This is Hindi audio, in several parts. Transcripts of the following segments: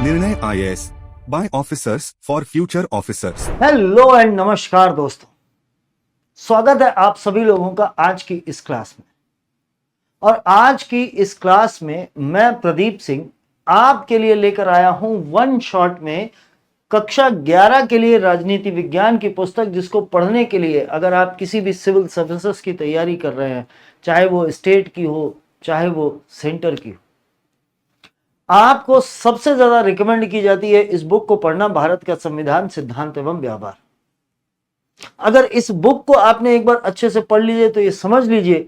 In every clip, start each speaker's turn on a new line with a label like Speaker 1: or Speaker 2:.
Speaker 1: निर्णय IAS by officers for future officers.
Speaker 2: Hello and नमस्कार दोस्तों, स्वागत है आप सभी लोगों का आज की इस क्लास में। और आज की इस क्लास में मैं प्रदीप सिंह आपके लिए लेकर आया हूं वन शॉट में कक्षा 11 के लिए राजनीति विज्ञान की पुस्तक, जिसको पढ़ने के लिए अगर आप किसी भी सिविल सर्विसेज की तैयारी कर रहे हैं, चाहे वो स्टेट की हो चाहे वो सेंटर की हो, आपको सबसे ज्यादा रिकमेंड की जाती है इस बुक को पढ़ना, भारत का संविधान, सिद्धांत एवं व्यवहार। अगर इस बुक को आपने एक बार अच्छे से पढ़ लीजिए तो ये समझ लीजिए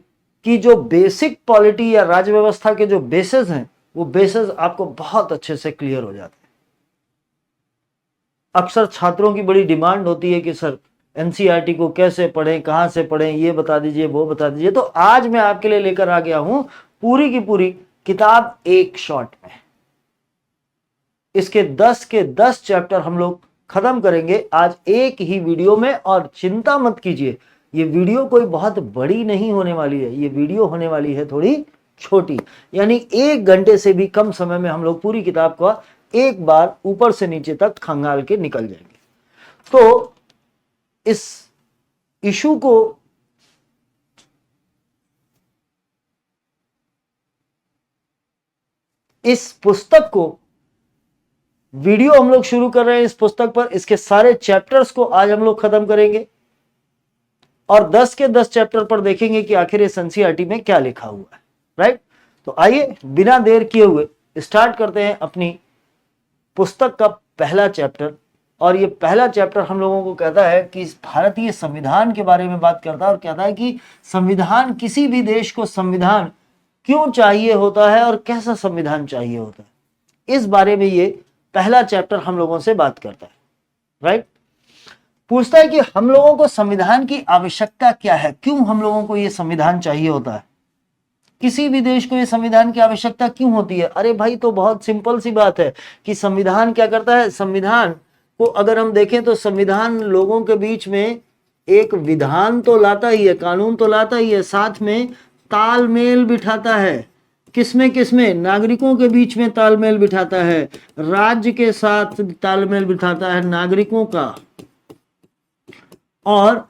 Speaker 2: कि जो बेसिक पॉलिटी या राज्य व्यवस्था के जो बेसिस हैं, वो बेसिस आपको बहुत अच्छे से क्लियर हो जाते हैं। अक्सर छात्रों की बड़ी डिमांड होती है कि सर एनसीईआरटी को कैसे पढ़ें, कहां से पढ़ें, ये बता दीजिए, वो बता दीजिए। तो आज मैं आपके लिए लेकर आ गया हूं पूरी की पूरी किताब एक शॉट में। इसके 10 के 10 चैप्टर हम लोग खत्म करेंगे आज एक ही वीडियो में। और चिंता मत कीजिए, ये वीडियो कोई बहुत बड़ी नहीं होने वाली है, ये वीडियो होने वाली है थोड़ी छोटी, यानी 1 घंटे से भी कम समय में हम लोग पूरी किताब का एक बार ऊपर से नीचे तक खंगाल के निकल जाएंगे। तो इस इशू को इस पुस्तक को वीडियो हम लोग शुरू कर रहे हैं इस पुस्तक पर। इसके सारे चैप्टर्स को आज हम लोग खत्म करेंगे और 10 के 10 चैप्टर पर देखेंगे कि आखिर इस एनसीईआरटी में क्या लिखा हुआ है। राइट, तो आइए बिना देर किए हुए स्टार्ट करते हैं अपनी पुस्तक का पहला चैप्टर। और ये पहला चैप्टर हम लोगों को कहता है कि भारतीय संविधान के बारे में बात करता है और कहता है कि संविधान, किसी भी देश को संविधान क्यों चाहिए होता है और कैसा संविधान चाहिए होता है, इस बारे में ये पहला चैप्टर हम लोगों से बात करता है। राइट, पूछता है कि हम लोगों को संविधान की आवश्यकता क्या है, क्यों हम लोगों को ये संविधान चाहिए होता है, किसी भी देश को ये संविधान की आवश्यकता क्यों होती है। अरे भाई, तो बहुत सिंपल सी बात है कि संविधान क्या करता है। संविधान को अगर हम देखें तो संविधान लोगों के बीच में एक विधान तो लाता ही है, कानून तो लाता ही है, साथ में तालमेल बिठाता है। किसमें नागरिकों के बीच में तालमेल बिठाता है, राज्य के साथ तालमेल बिठाता है नागरिकों का, और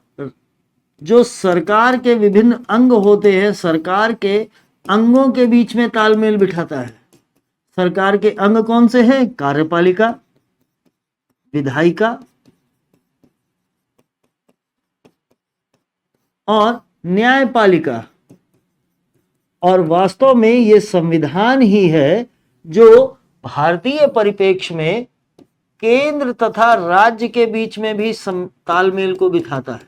Speaker 2: जो सरकार के विभिन्न अंग होते हैं, सरकार के अंगों के बीच में तालमेल बिठाता है। सरकार के अंग कौन से हैं? कार्यपालिका, विधायिका और न्यायपालिका। और वास्तव में ये संविधान ही है जो भारतीय परिप्रेक्ष्य में केंद्र तथा राज्य के बीच में भी तालमेल को बिठाता है।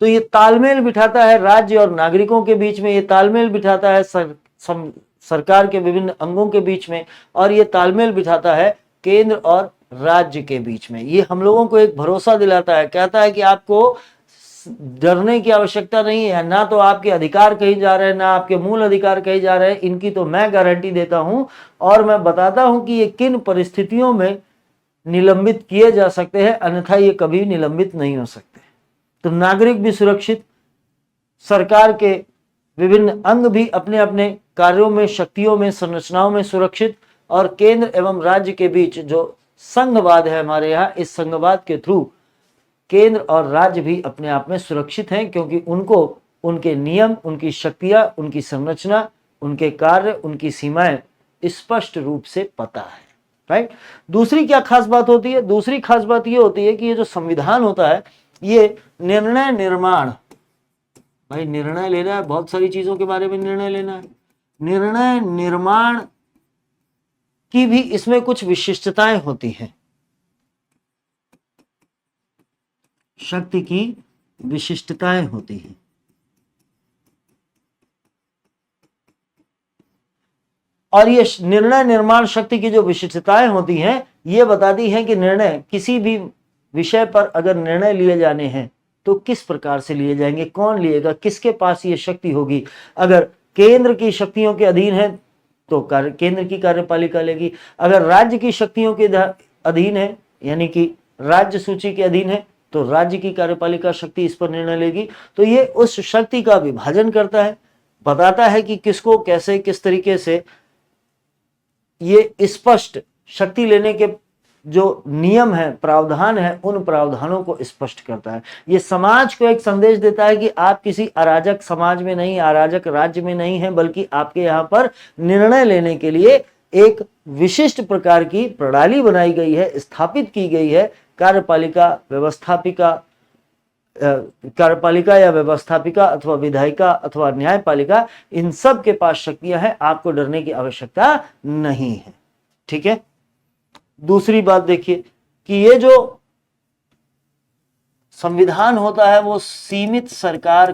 Speaker 2: तो ये तालमेल बिठाता है राज्य और नागरिकों के बीच में, ये तालमेल बिठाता है सरकार के विभिन्न अंगों के बीच में, और ये तालमेल बिठाता है केंद्र और राज्य के बीच में। ये हम लोगों को एक भरोसा दिलाता है, कहता है कि आपको डरने की आवश्यकता नहीं है, ना तो आपके अधिकार कहीं जा रहे हैं, ना आपके मूल अधिकार कहीं जा रहे हैं। इनकी तो मैं गारंटी देता हूं और मैं बताता हूं कि ये किन परिस्थितियों में निलंबित किए जा सकते हैं, अन्यथा ये कभी निलंबित नहीं हो सकते। तो नागरिक भी सुरक्षित, सरकार के विभिन्न अंग भी अपने अपने कार्यों में, शक्तियों में, संरचनाओं में सुरक्षित, और केंद्र एवं राज्य के बीच जो संघवाद है हमारे यहाँ, इस संघवाद के थ्रू केंद्र और राज्य भी अपने आप में सुरक्षित हैं, क्योंकि उनको उनके नियम, उनकी शक्तियां, उनकी संरचना, उनके कार्य, उनकी सीमाएं स्पष्ट रूप से पता है। राइट, दूसरी क्या खास बात होती है? दूसरी खास बात यह होती है कि ये जो संविधान होता है, ये निर्णय निर्माण, भाई निर्णय लेना है, बहुत सारी चीजों के बारे में निर्णय लेना है, निर्णय निर्माण की भी इसमें कुछ विशिष्टताएं होती हैं, शक्ति की विशिष्टताएं होती हैं। और ये निर्णय निर्माण शक्ति की जो विशिष्टताएं होती हैं, ये बताती हैं कि निर्णय, किसी भी विषय पर अगर निर्णय लिए जाने हैं तो किस प्रकार से लिए जाएंगे, कौन लिएगा, किसके पास ये शक्ति होगी। अगर केंद्र की शक्तियों के अधीन है तो केंद्र की कार्यपालिका लेगी, अगर राज्य की शक्तियों के अधीन है, यानी कि राज्य सूची के अधीन है, तो राज्य की कार्यपालिका शक्ति इस पर निर्णय लेगी। तो ये उस शक्ति का विभाजन करता है, बताता है कि किसको कैसे, किस तरीके से ये स्पष्ट शक्ति लेने के जो नियम है, प्रावधान है, उन प्रावधानों को स्पष्ट करता है। ये समाज को एक संदेश देता है कि आप किसी अराजक समाज में नहीं, अराजक राज्य में नहीं हैं, बल्कि आपके यहाँ पर निर्णय लेने के लिए एक विशिष्ट प्रकार की प्रणाली बनाई गई है, स्थापित की गई है। कार्यपालिका या व्यवस्थापिका अथवा विधायिका अथवा न्यायपालिका, इन सब के पास शक्तियां हैं, आपको डरने की आवश्यकता नहीं है। ठीक है। दूसरी बात देखिए कि ये जो संविधान होता है वो सीमित सरकार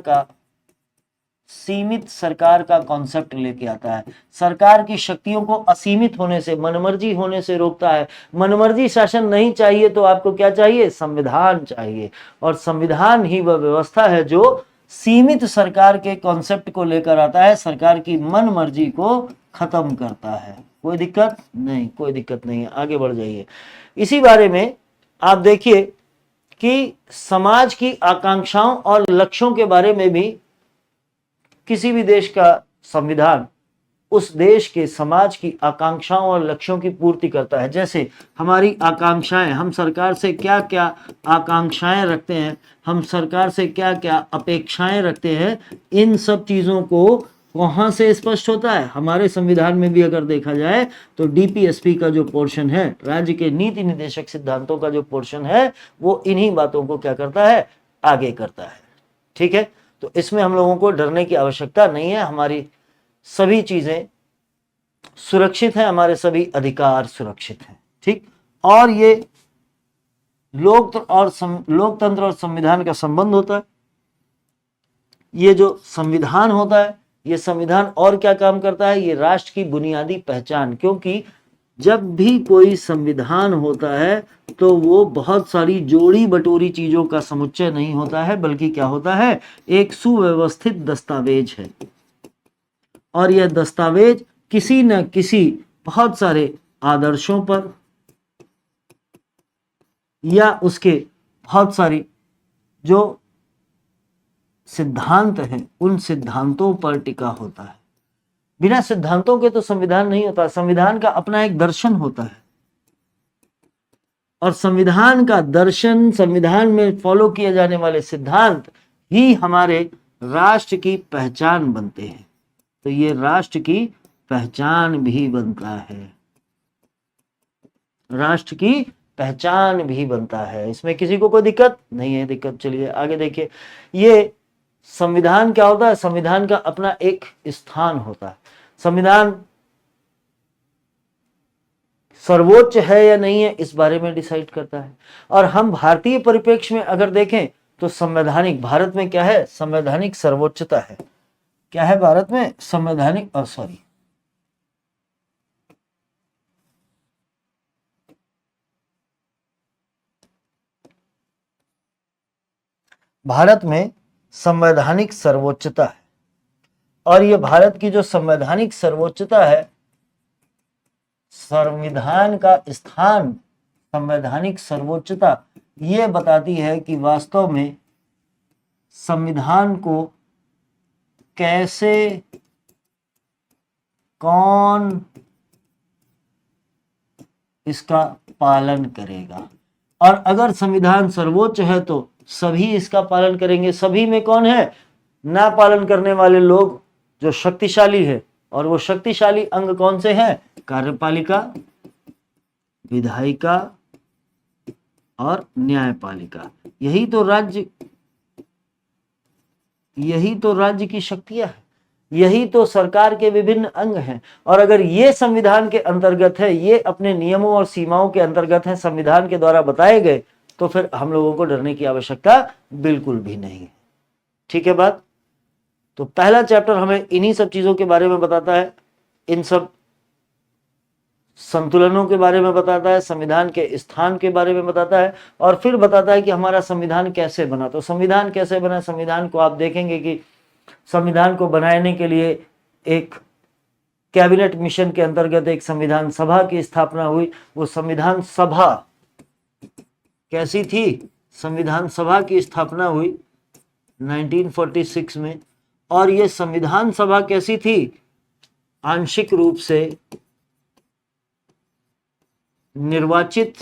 Speaker 2: का कॉन्सेप्ट लेके आता है। सरकार की शक्तियों को असीमित होने से, मनमर्जी होने से रोकता है। मनमर्जी शासन नहीं चाहिए तो आपको क्या चाहिए? संविधान चाहिए। और संविधान ही वह व्यवस्था है जो सीमित सरकार के कॉन्सेप्ट को लेकर आता है, सरकार की मनमर्जी को खत्म करता है। कोई दिक्कत नहीं, कोई दिक्कत नहीं है, आगे बढ़ जाइए। इसी बारे में आप देखिए कि समाज की आकांक्षाओं और लक्ष्यों के बारे में भी किसी भी देश का संविधान उस देश के समाज की आकांक्षाओं और लक्ष्यों की पूर्ति करता है। जैसे हमारी आकांक्षाएं, हम सरकार से क्या क्या आकांक्षाएं रखते हैं, हम सरकार से क्या क्या अपेक्षाएं रखते हैं, इन सब चीजों को वहां से स्पष्ट होता है। हमारे संविधान में भी अगर देखा जाए तो डीपीएसपी का जो पोर्शन है, राज्य के नीति निर्देशक सिद्धांतों का जो पोर्शन है, वो इन्हीं बातों को क्या करता है? आगे करता है। ठीक है। तो इसमें हम लोगों को डरने की आवश्यकता नहीं है। हमारी सभी चीजें सुरक्षित हैं, हमारे सभी अधिकार सुरक्षित हैं। ठीक। और ये लोकतंत्र और संविधान का संबंध होता है। ये जो संविधान होता है, ये संविधान और क्या काम करता है? ये राष्ट्र की बुनियादी पहचान, क्योंकि जब भी कोई संविधान होता है तो वो बहुत सारी जोड़ी बटोरी चीजों का समुच्चय नहीं होता है, बल्कि क्या होता है? एक सुव्यवस्थित दस्तावेज है। और यह दस्तावेज किसी न किसी बहुत सारे आदर्शों पर या उसके बहुत सारी जो सिद्धांत हैं, उन सिद्धांतों पर टिका होता है। बिना सिद्धांतों के तो संविधान नहीं होता। संविधान का अपना एक दर्शन होता है, और संविधान का दर्शन, संविधान में फॉलो किए जाने वाले सिद्धांत ही हमारे राष्ट्र की पहचान बनते हैं। तो ये राष्ट्र की पहचान भी बनता है, राष्ट्र की पहचान भी बनता है। इसमें किसी को कोई दिक्कत नहीं है? दिक्कत। चलिए आगे देखिए। ये संविधान क्या होता है? संविधान का अपना एक स्थान होता है। संविधान सर्वोच्च है या नहीं है, इस बारे में डिसाइड करता है। और हम भारतीय परिप्रेक्ष्य में अगर देखें तो संवैधानिक, भारत में क्या है? संवैधानिक सर्वोच्चता है। क्या है भारत में? संवैधानिक, भारत में संवैधानिक सर्वोच्चता है। और ये भारत की जो संवैधानिक सर्वोच्चता है, संविधान का स्थान, संवैधानिक सर्वोच्चता, ये बताती है कि वास्तव में संविधान को कैसे कौन इसका पालन करेगा। और अगर संविधान सर्वोच्च है तो सभी इसका पालन करेंगे। सभी में कौन है? ना पालन करने वाले लोग जो शक्तिशाली है। और वो शक्तिशाली अंग कौन से हैं? कार्यपालिका, विधायिका और न्यायपालिका। यही तो राज्य की शक्तियां हैं, यही तो सरकार के विभिन्न अंग हैं। और अगर ये संविधान के अंतर्गत है, ये अपने नियमों और सीमाओं के अंतर्गत है, संविधान के द्वारा बताए गए, तो फिर हम लोगों को डरने की आवश्यकता बिल्कुल भी नहीं है। ठीक है बात। तो पहला चैप्टर हमें इन्हीं सब चीजों के बारे में बताता है, इन सब संतुलनों के बारे में बताता है, संविधान के स्थान के बारे में बताता है, और फिर बताता है कि हमारा संविधान कैसे बना। तो संविधान कैसे बना? संविधान को आप देखेंगे कि संविधान को बनाने के लिए एक कैबिनेट मिशन के अंतर्गत एक संविधान सभा की स्थापना हुई। वो संविधान सभा कैसी थी? संविधान सभा की स्थापना हुई 1946 में। और ये संविधान सभा कैसी थी? आंशिक रूप से निर्वाचित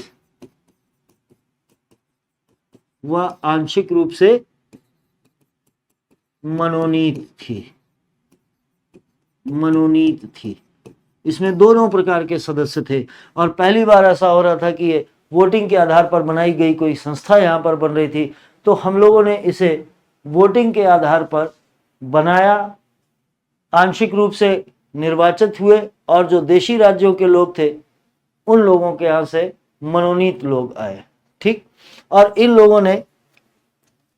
Speaker 2: व आंशिक रूप से मनोनीत थी। इसमें दोनों प्रकार के सदस्य थे और पहली बार ऐसा हो रहा था कि ये वोटिंग के आधार पर बनाई गई कोई संस्था यहाँ पर बन रही थी, तो हम लोगों ने इसे वोटिंग के आधार पर बनाया, आंशिक रूप से निर्वाचित हुए और जो देशी राज्यों के लोग थे उन लोगों के यहाँ से मनोनीत लोग आए। ठीक, और इन लोगों ने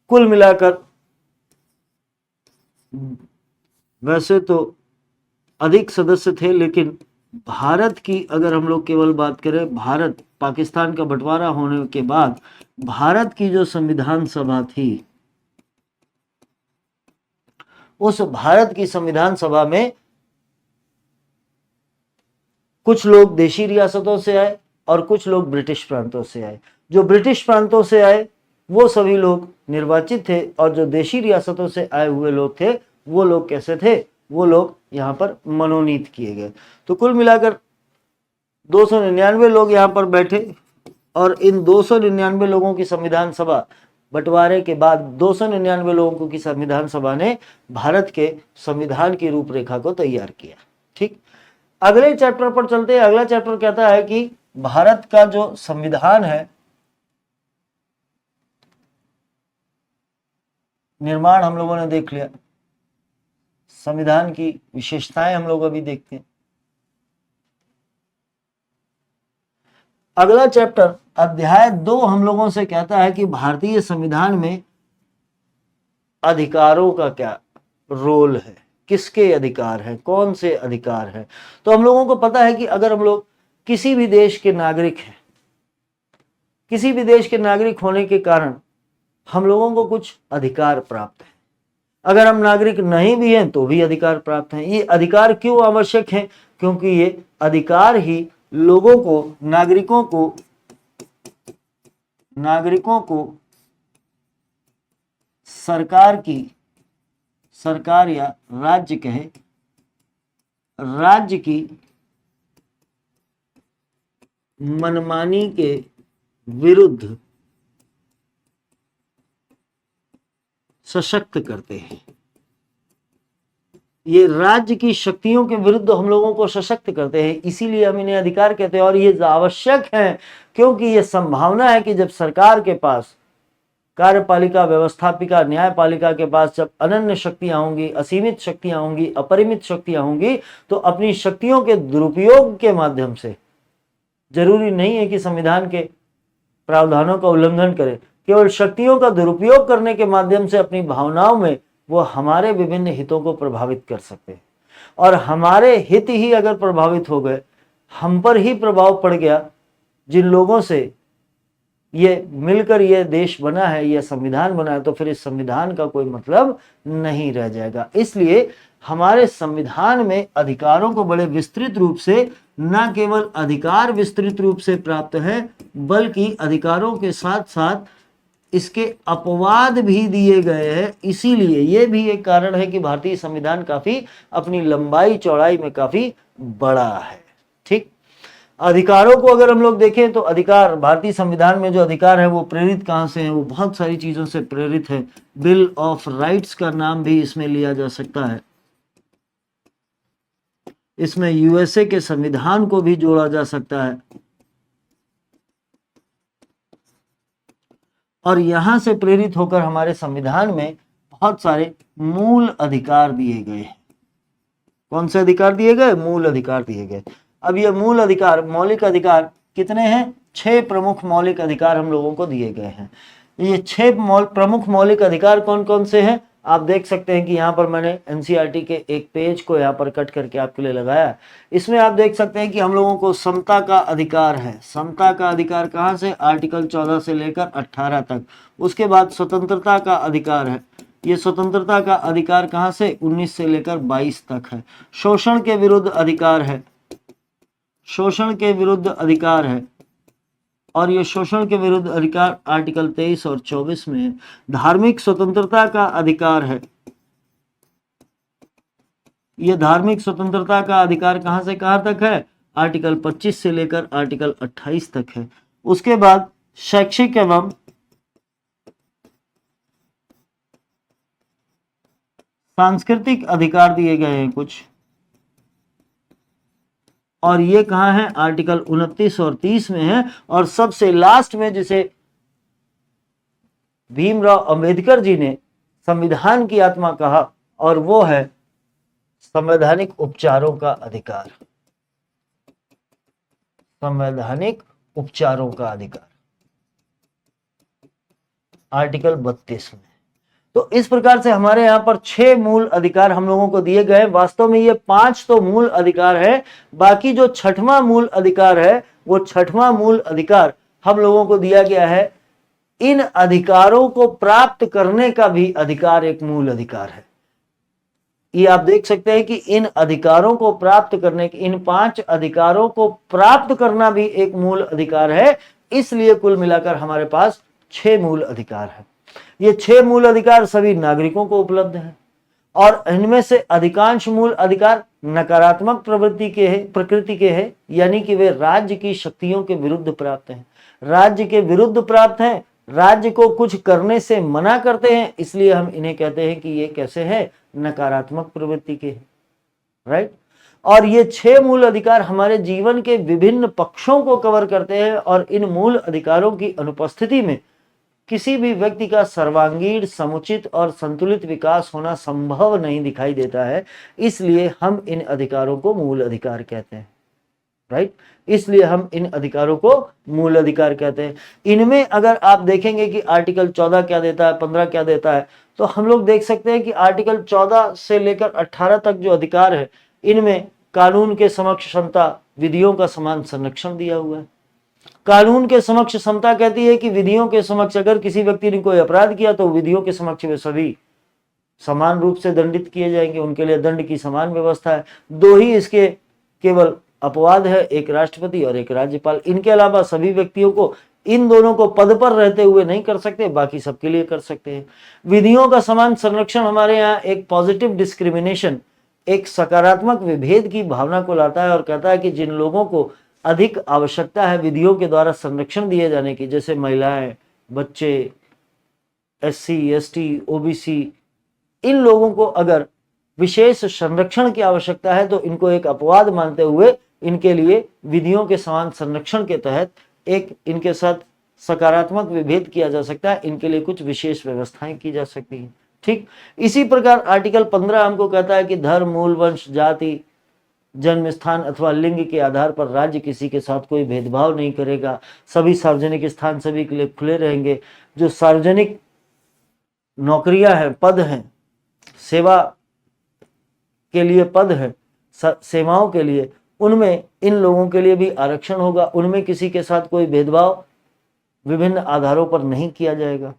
Speaker 2: कुल मिलाकर वैसे तो अधिक सदस्य थे, लेकिन भारत की अगर हम लोग केवल बात करें, भारत पाकिस्तान का बंटवारा होने के बाद भारत की जो संविधान सभा थी, उस भारत की संविधान सभा में कुछ लोग देशी रियासतों से आए और कुछ लोग ब्रिटिश प्रांतों से आए। जो ब्रिटिश प्रांतों से आए वो सभी लोग निर्वाचित थे और जो देशी रियासतों से आए हुए लोग थे वो लोग कैसे थे, वो लोग यहाँ पर मनोनीत किए गए। तो कुल मिलाकर 299 लोग यहाँ पर बैठे और इन 299 लोगों की संविधान सभा, बंटवारे के बाद 299 लोगों की संविधान सभा ने भारत के संविधान की रूपरेखा को तैयार किया। ठीक, अगले चैप्टर पर चलते हैं। अगला चैप्टर कहता है कि भारत का जो संविधान है, निर्माण हम लोगों ने देख लिया, संविधान की विशेषताएं हम लोग अभी देखते हैं। अगला चैप्टर अध्याय 2 हम लोगों से कहता है कि भारतीय संविधान में अधिकारों का क्या रोल है, किसके अधिकार है, कौन से अधिकार है। तो हम लोगों को पता है कि अगर हम लोग किसी भी देश के नागरिक हैं, किसी भी देश के नागरिक होने के कारण हम लोगों को कुछ अधिकार प्राप्त है। अगर हम नागरिक नहीं भी हैं तो भी अधिकार प्राप्त हैं। ये अधिकार क्यों आवश्यक हैं? क्योंकि ये अधिकार ही लोगों को, नागरिकों को सरकार या राज्य कहे, राज्य की मनमानी के विरुद्ध सशक्त करते हैं। ये राज्य की शक्तियों के विरुद्ध हम लोगों को सशक्त करते हैं, इसीलिए हम इन्हें अधिकार कहते हैं। और ये आवश्यक है क्योंकि ये संभावना है कि जब सरकार के पास, कार्यपालिका, व्यवस्थापिका, न्यायपालिका के पास जब अनन्य शक्तियां होंगी, असीमित शक्तियां होंगी, अपरिमित शक्तियां होंगी, तो अपनी शक्तियों के दुरुपयोग के माध्यम से, जरूरी नहीं है कि संविधान के प्रावधानों का उल्लंघन करें, केवल शक्तियों का दुरुपयोग करने के माध्यम से अपनी भावनाओं में वो हमारे विभिन्न हितों को प्रभावित कर सकते हैं। और हमारे हित ही अगर प्रभावित हो गए, हम पर ही प्रभाव पड़ गया, जिन लोगों से ये मिलकर ये देश बना है, ये संविधान बना है, तो फिर इस संविधान का कोई मतलब नहीं रह जाएगा। इसलिए हमारे संविधान में अधिकारों को बड़े विस्तृत रूप से, न केवल अधिकार विस्तृत रूप से प्राप्त है, बल्कि अधिकारों के साथ साथ इसके अपवाद भी दिए गए हैं। इसीलिए ये भी एक कारण है कि भारतीय संविधान काफी अपनी लंबाई चौड़ाई में काफी बड़ा है। ठीक, अधिकारों को अगर हम लोग देखें तो अधिकार, भारतीय संविधान में जो अधिकार है वो प्रेरित कहाँ से है? वो बहुत सारी चीजों से प्रेरित है। बिल ऑफ राइट्स का नाम भी इसमें लिया जा सकता है। इसमें यूएसए के संविधान को भी जोड़ा जा सकता है। और यहां से प्रेरित होकर हमारे संविधान में बहुत सारे मूल अधिकार दिए गए हैं। कौन से अधिकार दिए गए? मूल अधिकार दिए गए। अब ये मूल अधिकार, मौलिक अधिकार कितने हैं? 6 प्रमुख मौलिक अधिकार हम लोगों को दिए गए हैं। ये 6 प्रमुख मौलिक अधिकार कौन कौन से हैं? आप देख सकते हैं कि यहाँ पर मैंने एनसीईआरटी के एक पेज को यहाँ पर कट करके आपके लिए लगाया। इसमें आप देख सकते हैं कि हम लोगों को समता का अधिकार है। समता का अधिकार कहाँ से? आर्टिकल 14 से लेकर 18 तक। उसके बाद स्वतंत्रता का अधिकार है। ये स्वतंत्रता का अधिकार कहाँ से? 19 से लेकर 22 तक है। शोषण के विरुद्ध अधिकार है, शोषण के विरुद्ध अधिकार है, और ये शोषण के विरुद्ध अधिकार आर्टिकल 23 और 24 में है। धार्मिक स्वतंत्रता का अधिकार है। ये धार्मिक स्वतंत्रता का अधिकार कहां से कहां तक है? आर्टिकल 25 से लेकर आर्टिकल 28 तक है। उसके बाद शैक्षिक एवं सांस्कृतिक अधिकार दिए गए हैं कुछ, और ये कहाँ है, आर्टिकल 29 और 30 में है। और सबसे लास्ट में जिसे भीमराव अंबेडकर जी ने संविधान की आत्मा कहा, और वो है संवैधानिक उपचारों का अधिकार। संवैधानिक उपचारों का अधिकार आर्टिकल 32 में। तो इस प्रकार से हमारे यहाँ पर 6 मूल अधिकार हम लोगों को दिए गए। वास्तव में ये 5 तो मूल अधिकार है, बाकी जो 6वां मूल अधिकार है वो 6वां मूल अधिकार हम लोगों को दिया गया है। इन अधिकारों को प्राप्त करने का भी अधिकार एक मूल अधिकार है। ये आप देख सकते हैं कि इन अधिकारों को प्राप्त करने के, इन 5 अधिकारों को प्राप्त करना भी एक मूल अधिकार है। इसलिए कुल मिलाकर हमारे पास 6 मूल अधिकार है। ये 6 मूल अधिकार सभी नागरिकों को उपलब्ध है, और इनमें से अधिकांश मूल अधिकार नकारात्मक प्रकृति के हैं, यानी कि वे राज्य की शक्तियों के विरुद्ध प्राप्त हैं, राज्य के विरुद्ध प्राप्त हैं, राज्य को कुछ करने से मना करते हैं, इसलिए हम इन्हें कहते हैं कि ये कैसे है, नकारात्मक प्रवृत्ति के हैं, राइट। और ये 6 मूल अधिकार हमारे जीवन के विभिन्न पक्षों को कवर करते हैं, और इन मूल अधिकारों की अनुपस्थिति में किसी भी व्यक्ति का सर्वांगीण, समुचित और संतुलित विकास होना संभव नहीं दिखाई देता है। इसलिए हम इन अधिकारों को मूल अधिकार कहते हैं, राइट। इसलिए हम इन अधिकारों को मूल अधिकार कहते हैं। इनमें अगर आप देखेंगे कि आर्टिकल 14 क्या देता है, 15 क्या देता है, तो हम लोग देख सकते हैं कि आर्टिकल 14 से लेकर 18 तक जो अधिकार है, इनमें कानून के समक्ष क्षमता, विधियों का समान संरक्षण दिया हुआ है। कानून के समक्ष समता कहती है कि विधियों के समक्ष अगर किसी व्यक्ति ने कोई अपराध किया तो विधियों के समक्ष वे सभी समान रूप से दंडित किए जाएंगे, उनके लिए दंड की समान व्यवस्था है। 2 ही इसके केवल अपवाद है, एक राष्ट्रपति और एक राज्यपाल। इनके अलावा सभी व्यक्तियों को, इन दोनों को पद पर रहते हुए नहीं कर सकते, बाकी सबके लिए कर सकते हैं। विधियों का समान संरक्षण हमारे यहाँ एक पॉजिटिव डिस्क्रिमिनेशन, एक सकारात्मक विभेद की भावना को लाता है, और कहता है कि जिन लोगों को अधिक आवश्यकता है विधियों के द्वारा संरक्षण दिए जाने की, जैसे महिलाएं, बच्चे, SC, ST, OBC, इन लोगों को अगर विशेष संरक्षण की आवश्यकता है तो इनको एक अपवाद मानते हुए इनके लिए विधियों के समान संरक्षण के तहत एक इनके साथ सकारात्मक विभेद किया जा सकता है, इनके लिए कुछ विशेष व्यवस्थाएं की जा सकती हैं, ठीक। इसी प्रकार आर्टिकल 15 हमको कहता है कि धर्म, मूल, वंश, जाति, जन्म स्थान अथवा लिंग के आधार पर राज्य किसी के साथ कोई भेदभाव नहीं करेगा। सभी सार्वजनिक स्थान सभी के लिए खुले रहेंगे। जो सार्वजनिक नौकरियां हैं, पद हैं, सेवा के लिए पद है, सेवाओं के लिए, उनमें इन लोगों के लिए भी आरक्षण होगा। उनमें किसी के साथ कोई भेदभाव विभिन्न आधारों पर नहीं किया जाएगा।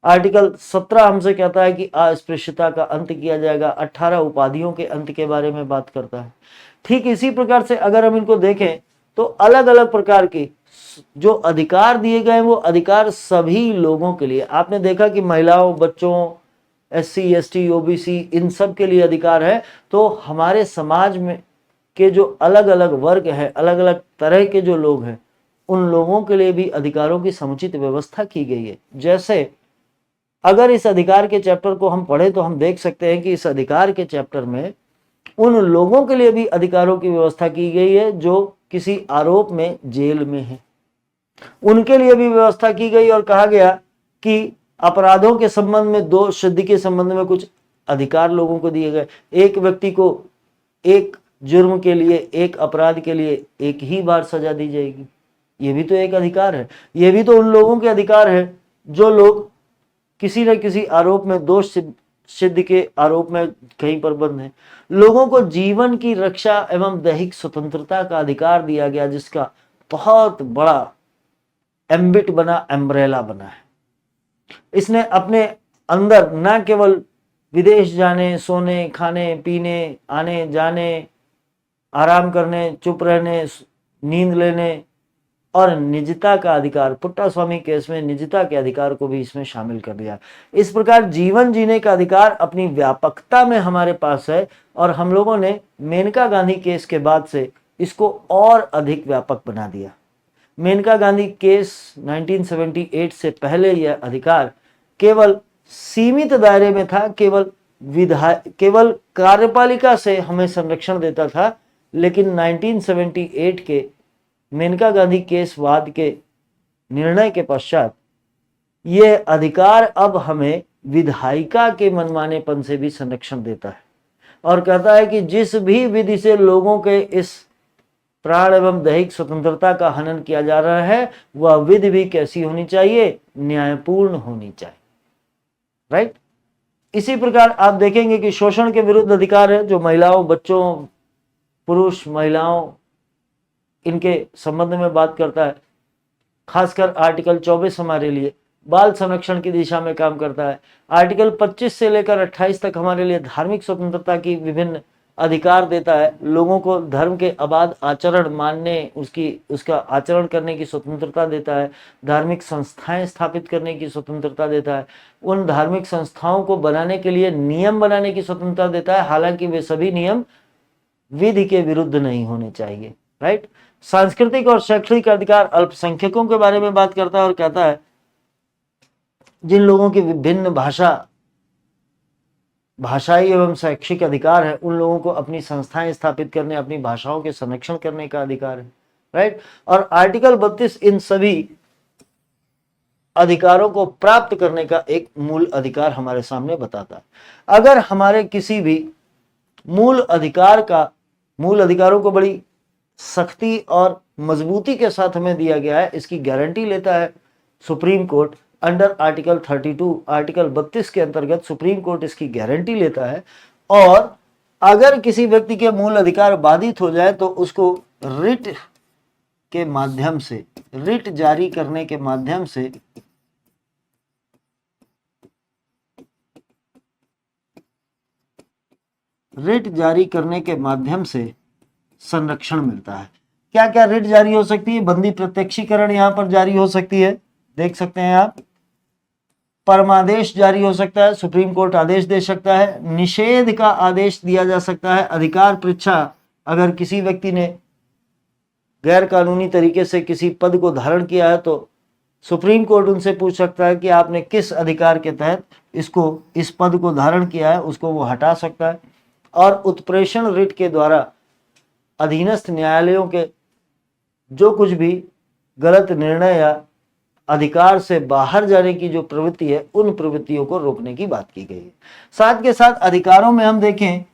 Speaker 2: आर्टिकल 17 हमसे कहता है कि अस्पृश्यता का अंत किया जाएगा। 18 उपाधियों के अंत के बारे में बात करता है। ठीक इसी प्रकार से अगर हम इनको देखें तो अलग अलग प्रकार के जो अधिकार दिए गए वो अधिकार सभी लोगों के लिए। आपने देखा कि महिलाओं, बच्चों, SC, ST, OBC इन सब के लिए अधिकार है। तो हमारे समाज में के जो अलग अलग वर्ग है, अलग अलग तरह के जो लोग हैं, उन लोगों के लिए भी अधिकारों की समुचित व्यवस्था की गई है। जैसे अगर इस अधिकार के चैप्टर को हम पढ़े तो हम देख सकते हैं कि इस अधिकार के चैप्टर में उन लोगों के लिए भी अधिकारों की व्यवस्था की गई है जो किसी आरोप में जेल में है, उनके लिए भी व्यवस्था की गई। और कहा गया कि अपराधों के संबंध में, दोष सिद्धि के संबंध में कुछ अधिकार लोगों को दिए गए। एक व्यक्ति को एक जुर्म के लिए, एक अपराध के लिए एक ही बार सजा दी जाएगी, ये भी तो एक अधिकार है। ये भी तो उन लोगों के अधिकार है जो लोग किसी न किसी आरोप में, दोष सिद्ध के आरोप में कहीं पर बंद है। लोगों को जीवन की रक्षा एवं दैहिक स्वतंत्रता का अधिकार दिया गया, जिसका बहुत बड़ा एम्बिट बना, एम्ब्रेला बना है। इसने अपने अंदर न केवल विदेश जाने, सोने, खाने, पीने, आने जाने, आराम करने, चुप रहने, नींद लेने और निजता का अधिकार, पुट्टा स्वामी केस में निजता के अधिकार को भी इसमें शामिल कर दिया। इस प्रकार जीवन जीने का अधिकार अपनी व्यापकता में हमारे पास है। और हम लोगों ने मेनका गांधी केस के बाद से इसको और अधिक व्यापक बना दिया। मेनका गांधी केस 1978 से पहले यह अधिकार केवल सीमित दायरे में था, केवल कार्यपालिका से हमें संरक्षण देता था, लेकिन 1978 के मेनका गांधी केस वाद के निर्णय के पश्चात यह अधिकार अब हमें विधायिका के मनमानेपन से भी संरक्षण देता है और कहता है कि जिस भी विधि से लोगों के इस प्राण एवं दैहिक स्वतंत्रता का हनन किया जा रहा है वह विधि भी कैसी होनी चाहिए, न्यायपूर्ण होनी चाहिए। राइट। इसी प्रकार आप देखेंगे कि शोषण के विरुद्ध अधिकार है, जो महिलाओं, बच्चों, पुरुष, महिलाओं, इनके संबंध में बात करता है। खासकर आर्टिकल 24 हमारे लिए बाल संरक्षण की दिशा में काम करता है। आर्टिकल 25 से लेकर 28 तक हमारे लिए धार्मिक स्वतंत्रता की विभिन्न अधिकार देता है। लोगों को धर्म के अबाध आचरण मानने, उसका आचरण करने की स्वतंत्रता देता है। धार्मिक संस्थाएं स्थापित करने की स्वतंत्रता देता है। उन धार्मिक संस्थाओं को बनाने के लिए नियम बनाने की स्वतंत्रता देता है, हालांकि वे सभी नियम विधि के विरुद्ध नहीं होने चाहिए। राइट। सांस्कृतिक और शैक्षणिक अधिकार अल्पसंख्यकों के बारे में बात करता है और कहता है जिन लोगों की विभिन्न भाषाई एवं शैक्षिक अधिकार है, उन लोगों को अपनी संस्थाएं स्थापित करने, अपनी भाषाओं के संरक्षण करने का अधिकार है। राइट। और आर्टिकल 32 इन सभी अधिकारों को प्राप्त करने का एक मूल अधिकार हमारे सामने बताता है। अगर हमारे किसी भी मूल अधिकारों को बड़ी सख्ती और मजबूती के साथ हमें दिया गया है, इसकी गारंटी लेता है supreme court under article 32। Article 32 के अंतर्गत सुप्रीम कोर्ट इसकी गारंटी लेता है, और अगर किसी व्यक्ति के मूल अधिकार बाधित हो जाए तो उसको रिट के माध्यम से, रिट जारी करने के माध्यम से संरक्षण मिलता है। क्या क्या रिट जारी हो सकती है? बंदी प्रत्यक्षीकरण यहां पर जारी हो सकती है, देख सकते हैं आप। परमादेश जारी हो सकता है, सुप्रीम कोर्ट आदेश दे सकता है। निषेध का आदेश दिया जा सकता है। अधिकार परीक्षा, अगर किसी व्यक्ति ने गैर कानूनी तरीके से किसी पद को धारण किया है तो सुप्रीम कोर्ट उनसे पूछ सकता है कि आपने किस अधिकार के तहत इस पद को धारण किया है, उसको वो हटा सकता है। और उत्प्रेषण रिट के द्वारा अधीनस्थ न्यायालयों के जो कुछ भी गलत निर्णय या अधिकार से बाहर जाने की जो प्रवृत्ति है, उन प्रवृत्तियों को रोकने की बात की गई है। साथ के साथ अधिकारों में हम देखें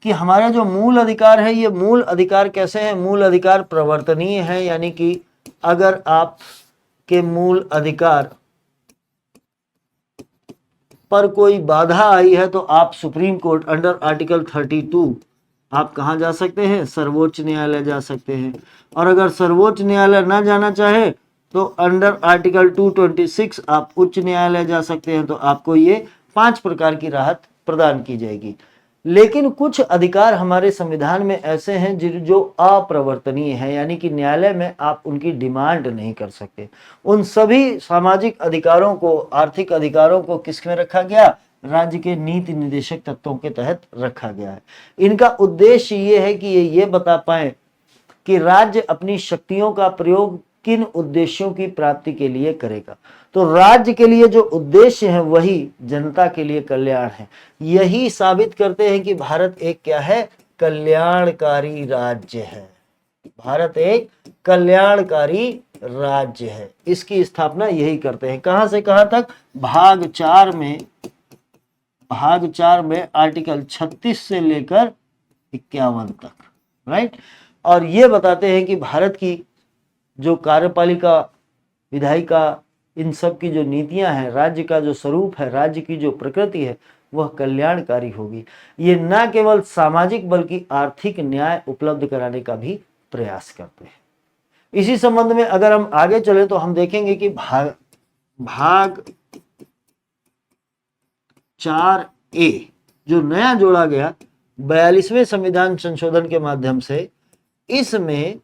Speaker 2: कि हमारा जो मूल अधिकार है, ये मूल अधिकार कैसे है? मूल अधिकार प्रवर्तनीय है, यानी कि अगर आप के मूल अधिकार पर कोई बाधा आई है तो आप सुप्रीम कोर्ट अंडर आर्टिकल 32 आप कहां जा सकते हैं? सर्वोच्च न्यायालय जा सकते हैं। और अगर सर्वोच्च न्यायालय ना जाना चाहे तो अंडर आर्टिकल 226 आप उच्च न्यायालय जा सकते हैं। तो आपको ये 5 प्रकार की राहत प्रदान की जाएगी। लेकिन कुछ अधिकार हमारे संविधान में ऐसे हैं जो अप्रवर्तनीय है, यानी कि न्यायालय में आप उनकी डिमांड नहीं कर सकते। उन सभी सामाजिक अधिकारों को, आर्थिक अधिकारों को किसमें रखा गया? राज्य के नीति निर्देशक तत्वों के तहत रखा गया है। इनका उद्देश्य ये है कि ये बता पाए कि राज्य अपनी शक्तियों का प्रयोग किन उद्देश्यों की प्राप्ति के लिए करेगा। तो राज्य के लिए जो उद्देश्य है वही जनता के लिए कल्याण है। यही साबित करते हैं कि भारत एक क्या है? कल्याणकारी राज्य है। भारत एक कल्याणकारी राज्य है। इसकी स्थापना यही करते हैं। कहां से कहां तक? भाग 4 में आर्टिकल 36 से लेकर 51 तक। राइट। और ये बताते हैं कि भारत की जो कार्यपालिका, विधायिका, इन सब की जो नीतियां हैं, राज्य का जो स्वरूप है, राज्य की जो प्रकृति है, वह कल्याणकारी होगी। ये न केवल सामाजिक बल्कि आर्थिक न्याय उपलब्ध कराने का भी प्रयास करते हैं। इसी संबंध में अगर हम आगे चले तो हम देखेंगे कि भाग 4A जो नया जोड़ा गया 42वें संविधान संशोधन के माध्यम से, इसमें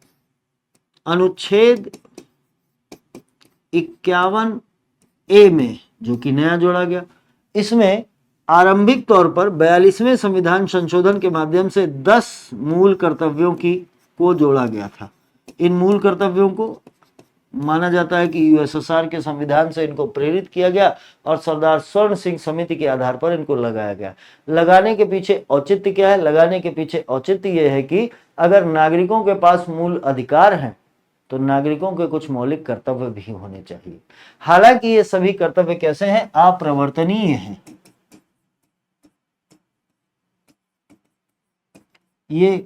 Speaker 2: अनुच्छेद 51A में जो कि नया जोड़ा गया, इसमें आरंभिक तौर पर 42वें संविधान संशोधन के माध्यम से 10 मूल कर्तव्यों को जोड़ा गया था। इन मूल कर्तव्यों को माना जाता है कि यूएसएसआर के संविधान से इनको प्रेरित किया गया और सरदार स्वर्ण सिंह समिति के आधार पर इनको लगाया गया। लगाने के पीछे औचित्य क्या है? लगाने के पीछे औचित्य यह है कि अगर नागरिकों के पास मूल अधिकार हैं तो नागरिकों के कुछ मौलिक कर्तव्य भी होने चाहिए। हालांकि ये सभी कर्तव्य कैसे हैं? अप्रवर्तनीय हैं। ये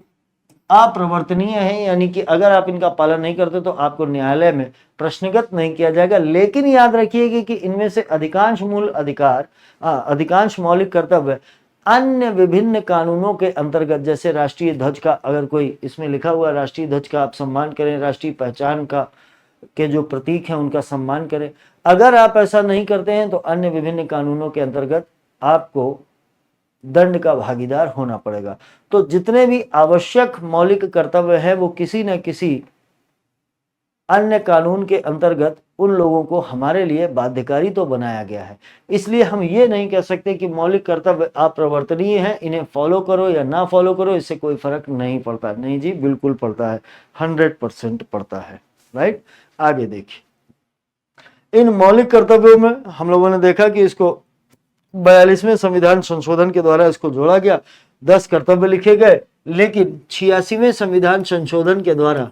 Speaker 2: अप्रवर्तनीय है, यानी कि अगर आप इनका पालन नहीं करते तो आपको न्यायालय में प्रश्नगत नहीं किया जाएगा। लेकिन याद रखिएगा कि इनमें से अधिकांश मूल अधिकार, अधिकांश मौलिक कर्तव्य अन्य विभिन्न कानूनों के अंतर्गत, जैसे राष्ट्रीय ध्वज का, अगर कोई इसमें लिखा हुआ राष्ट्रीय ध्वज का आप सम्मान करें, राष्ट्रीय पहचान का के जो प्रतीक हैं उनका सम्मान करें। अगर आप ऐसा नहीं करते हैं तो अन्य विभिन्न कानूनों के अंतर्गत आपको दंड का भागीदार होना पड़ेगा। तो जितने भी आवश्यक मौलिक कर्तव्य है वो किसी न किसी अन्य कानून के अंतर्गत उन लोगों को हमारे लिए बाध्यकारी तो बनाया गया है। इसलिए हम ये नहीं कह सकते कि मौलिक कर्तव्य अप्रवर्तनीय है, इन्हें फॉलो करो या ना फॉलो करो, इससे कोई फर्क नहीं पड़ता। नहीं जी, बिल्कुल पड़ता है, 100% पड़ता है। राइट, आगे देखिए। इन मौलिक कर्तव्यों में हम लोगों ने देखा कि इसको 42वें संविधान संशोधन के द्वारा इसको जोड़ा गया, 10 कर्तव्य लिखे गए। लेकिन 86वें संविधान संशोधन के द्वारा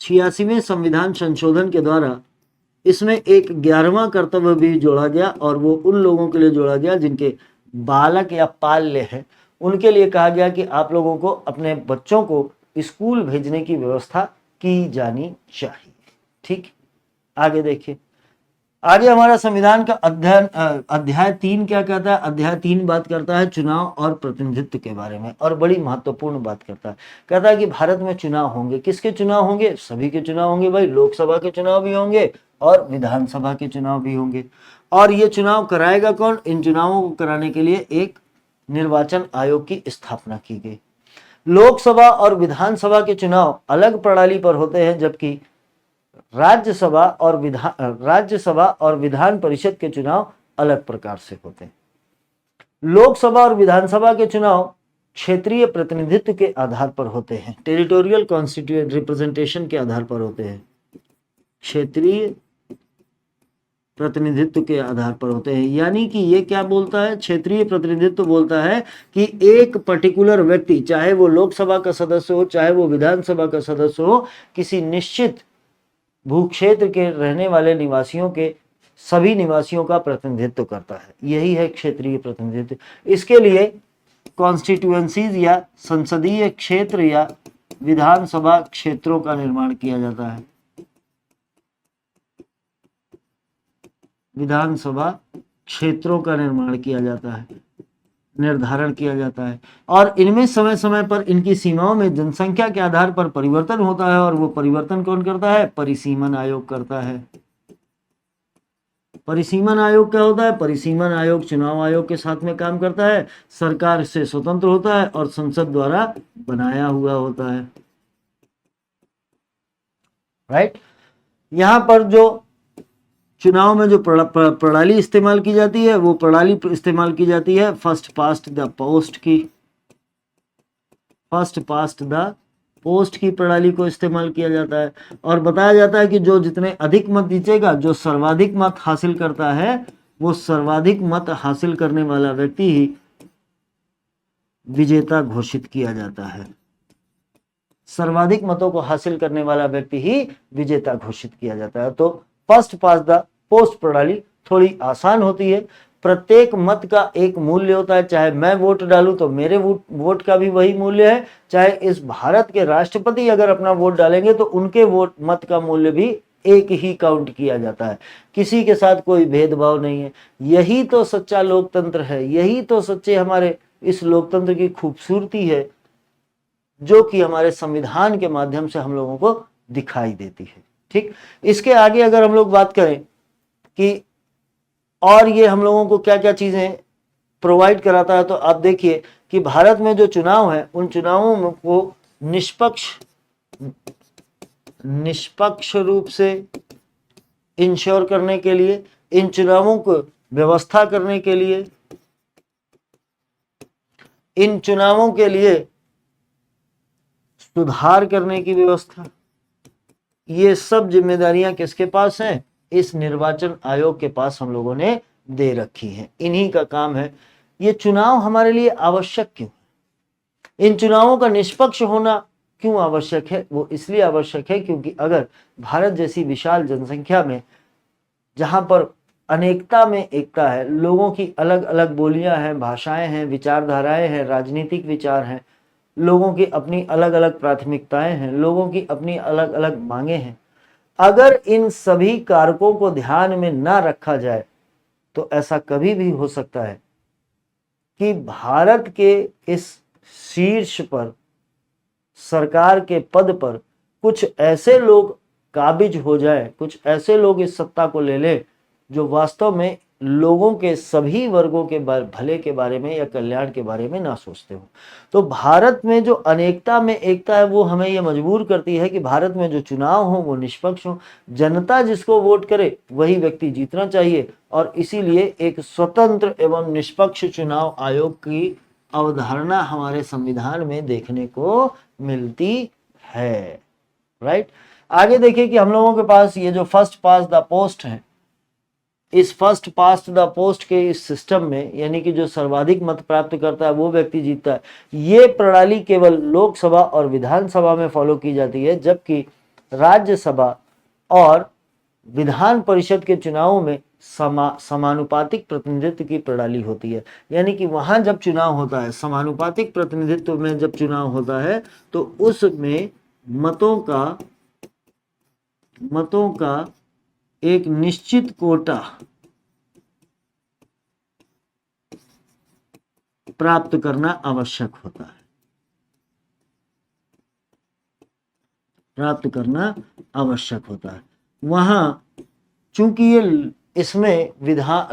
Speaker 2: 86वें संविधान संशोधन के द्वारा इसमें एक 11वां कर्तव्य भी जोड़ा गया, और वो उन लोगों के लिए जोड़ा गया जिनके बालक या पाल्य है। उनके लिए कहा गया कि आप लोगों को अपने बच्चों को स्कूल भेजने की व्यवस्था की जानी चाहिए। ठीक, आगे देखिए। आगे हमारा संविधान का अध्याय 3 क्या कहता है? अध्याय 3 बात करता है चुनाव और प्रतिनिधित्व के बारे में, और बड़ी महत्वपूर्ण बात करता है। कहता है कि भारत में चुनाव होंगे। किसके चुनाव होंगे? सभी के चुनाव होंगे भाई। लोकसभा के चुनाव भी होंगे और विधानसभा के चुनाव भी होंगे। और ये चुनाव कराएगा कौन? इन चुनावों को कराने के लिए एक निर्वाचन आयोग की स्थापना की गई। लोकसभा और विधानसभा के चुनाव अलग प्रणाली पर होते हैं, जबकि राज्यसभा और विधान परिषद के चुनाव अलग प्रकार से होते हैं। लोकसभा और विधानसभा के चुनाव क्षेत्रीय प्रतिनिधित्व के आधार पर होते हैं, टेरिटोरियल कॉन्स्टिट्यूएंट रिप्रेजेंटेशन के आधार पर होते हैं, क्षेत्रीय प्रतिनिधित्व के आधार पर होते हैं। यानी कि ये क्या बोलता है? क्षेत्रीय प्रतिनिधित्व बोलता है कि एक पर्टिकुलर व्यक्ति, चाहे वो लोकसभा का सदस्य हो, चाहे वो विधानसभा का सदस्य हो, किसी निश्चित भूक्षेत्र के रहने वाले निवासियों के सभी निवासियों का प्रतिनिधित्व करता है। यही है क्षेत्रीय प्रतिनिधित्व। इसके लिए कॉन्स्टिट्यूएंसीज या संसदीय क्षेत्र या विधानसभा क्षेत्रों का निर्माण किया जाता है। विधानसभा क्षेत्रों का निर्माण किया जाता है, निर्धारण किया जाता है, और इनमें समय समय पर इनकी सीमाओं में जनसंख्या के आधार पर परिवर्तन होता है। और वो परिवर्तन कौन करता है? परिसीमन आयोग करता है। परिसीमन आयोग क्या होता है? परिसीमन आयोग चुनाव आयोग के साथ में काम करता है, सरकार से स्वतंत्र होता है और संसद द्वारा बनाया हुआ होता है। राइट, यहां पर जो चुनाव में जो प्रणाली इस्तेमाल की जाती है, वो प्रणाली इस्तेमाल की जाती है फर्स्ट पास्ट द पोस्ट की। फर्स्ट पास्ट द पोस्ट की प्रणाली को इस्तेमाल किया जाता है, और बताया जाता है कि जो जितने अधिक मत जीतेगा, जो सर्वाधिक मत हासिल करता है, वो सर्वाधिक मत हासिल करने वाला व्यक्ति ही विजेता घोषित किया जाता है। सर्वाधिक मतों को हासिल करने वाला व्यक्ति ही विजेता घोषित किया जाता है। तो फर्स्ट पास द पोस्ट प्रणाली थोड़ी आसान होती है। प्रत्येक मत का एक मूल्य होता है। चाहे मैं वोट डालूं तो मेरे वोट का भी वही मूल्य है, चाहे इस भारत के राष्ट्रपति अगर अपना वोट डालेंगे तो उनके वोट मत का मूल्य भी एक ही काउंट किया जाता है। किसी के साथ कोई भेदभाव नहीं है। यही तो सच्चा लोकतंत्र है, यही तो सच्चे हमारे इस लोकतंत्र की खूबसूरती है, जो कि हमारे संविधान के माध्यम से हम लोगों को दिखाई देती है। ठीक, इसके आगे अगर हम लोग बात करें कि और ये हम लोगों को क्या क्या चीजें प्रोवाइड कराता है, तो आप देखिए कि भारत में जो चुनाव है, उन चुनावों को निष्पक्ष रूप से इंश्योर करने के लिए, इन चुनावों को व्यवस्था करने के लिए, इन चुनावों के लिए सुधार करने की व्यवस्था, ये सब जिम्मेदारियां किसके पास हैं? इस निर्वाचन आयोग के पास हम लोगों ने दे रखी हैं, इन्हीं का काम है। ये चुनाव हमारे लिए आवश्यक क्यों? इन चुनावों का निष्पक्ष होना क्यों आवश्यक है? वो इसलिए आवश्यक है क्योंकि अगर भारत जैसी विशाल जनसंख्या में, जहां पर अनेकता में एकता है, लोगों की अलग अलग बोलियां हैं, भाषाएं हैं, विचारधाराएं हैं, राजनीतिक विचार हैं, लोगों की अपनी अलग अलग प्राथमिकताएं हैं, लोगों की अपनी अलग अलग मांगे हैं, अगर इन सभी कारकों को ध्यान में ना रखा जाए तो ऐसा कभी भी हो सकता है कि भारत के इस शीर्ष पर, सरकार के पद पर कुछ ऐसे लोग काबिज हो जाए, कुछ ऐसे लोग इस सत्ता को ले ले जो वास्तव में लोगों के सभी वर्गों के भले के बारे में या कल्याण के बारे में ना सोचते हो। तो भारत में जो अनेकता में एकता है वो हमें ये मजबूर करती है कि भारत में जो चुनाव हो वो निष्पक्ष हो, जनता जिसको वोट करे वही व्यक्ति जीतना चाहिए, और इसीलिए एक स्वतंत्र एवं निष्पक्ष चुनाव आयोग की अवधारणा हमारे संविधान में देखने को मिलती है। राइट, आगे देखिए कि हम लोगों के पास ये जो फर्स्ट पास द पोस्ट है, इस फर्स्ट पास्ट द पोस्ट के इस सिस्टम में, यानी कि जो सर्वाधिक मत प्राप्त करता है वो व्यक्ति जीतता है, ये प्रणाली केवल लोकसभा और विधानसभा में फॉलो की जाती है, जबकि राज्यसभा और विधान परिषद के चुनावों में समानुपातिक प्रतिनिधित्व की प्रणाली होती है। यानी कि वहां जब चुनाव होता है, समानुपातिक प्रतिनिधित्व में जब चुनाव होता है तो उसमें मतों का एक निश्चित कोटा प्राप्त करना आवश्यक होता है, वहां चूंकि ये इसमें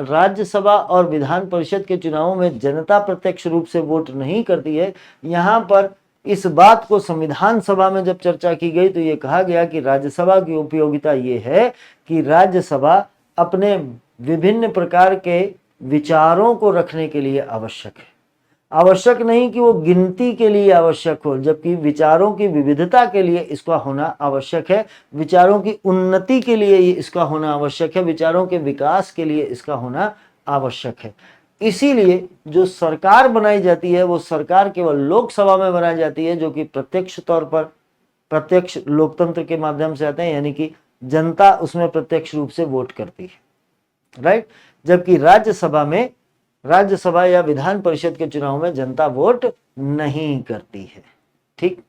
Speaker 2: राज्यसभा और विधान परिषद के चुनावों में जनता प्रत्यक्ष रूप से वोट नहीं करती है, यहां पर इस बात को संविधान सभा में जब चर्चा की गई तो ये कहा गया कि राज्यसभा की उपयोगिता ये है कि राज्यसभा अपने विभिन्न प्रकार के विचारों को रखने के लिए आवश्यक है, आवश्यक नहीं कि वो गिनती के लिए आवश्यक हो, जबकि विचारों की विविधता के लिए इसका होना आवश्यक है, विचारों की उन्नति के लिए इसका होना आवश्यक है, विचारों के विकास के लिए इसका होना आवश्यक है। इसीलिए जो सरकार बनाई जाती है वो सरकार केवल लोकसभा में बनाई जाती है, जो कि प्रत्यक्ष तौर पर प्रत्यक्ष लोकतंत्र के माध्यम से आते हैं, यानी कि जनता उसमें प्रत्यक्ष रूप से वोट करती है। राइट, जबकि राज्यसभा या विधान परिषद के चुनाव में जनता वोट नहीं करती है। ठीक,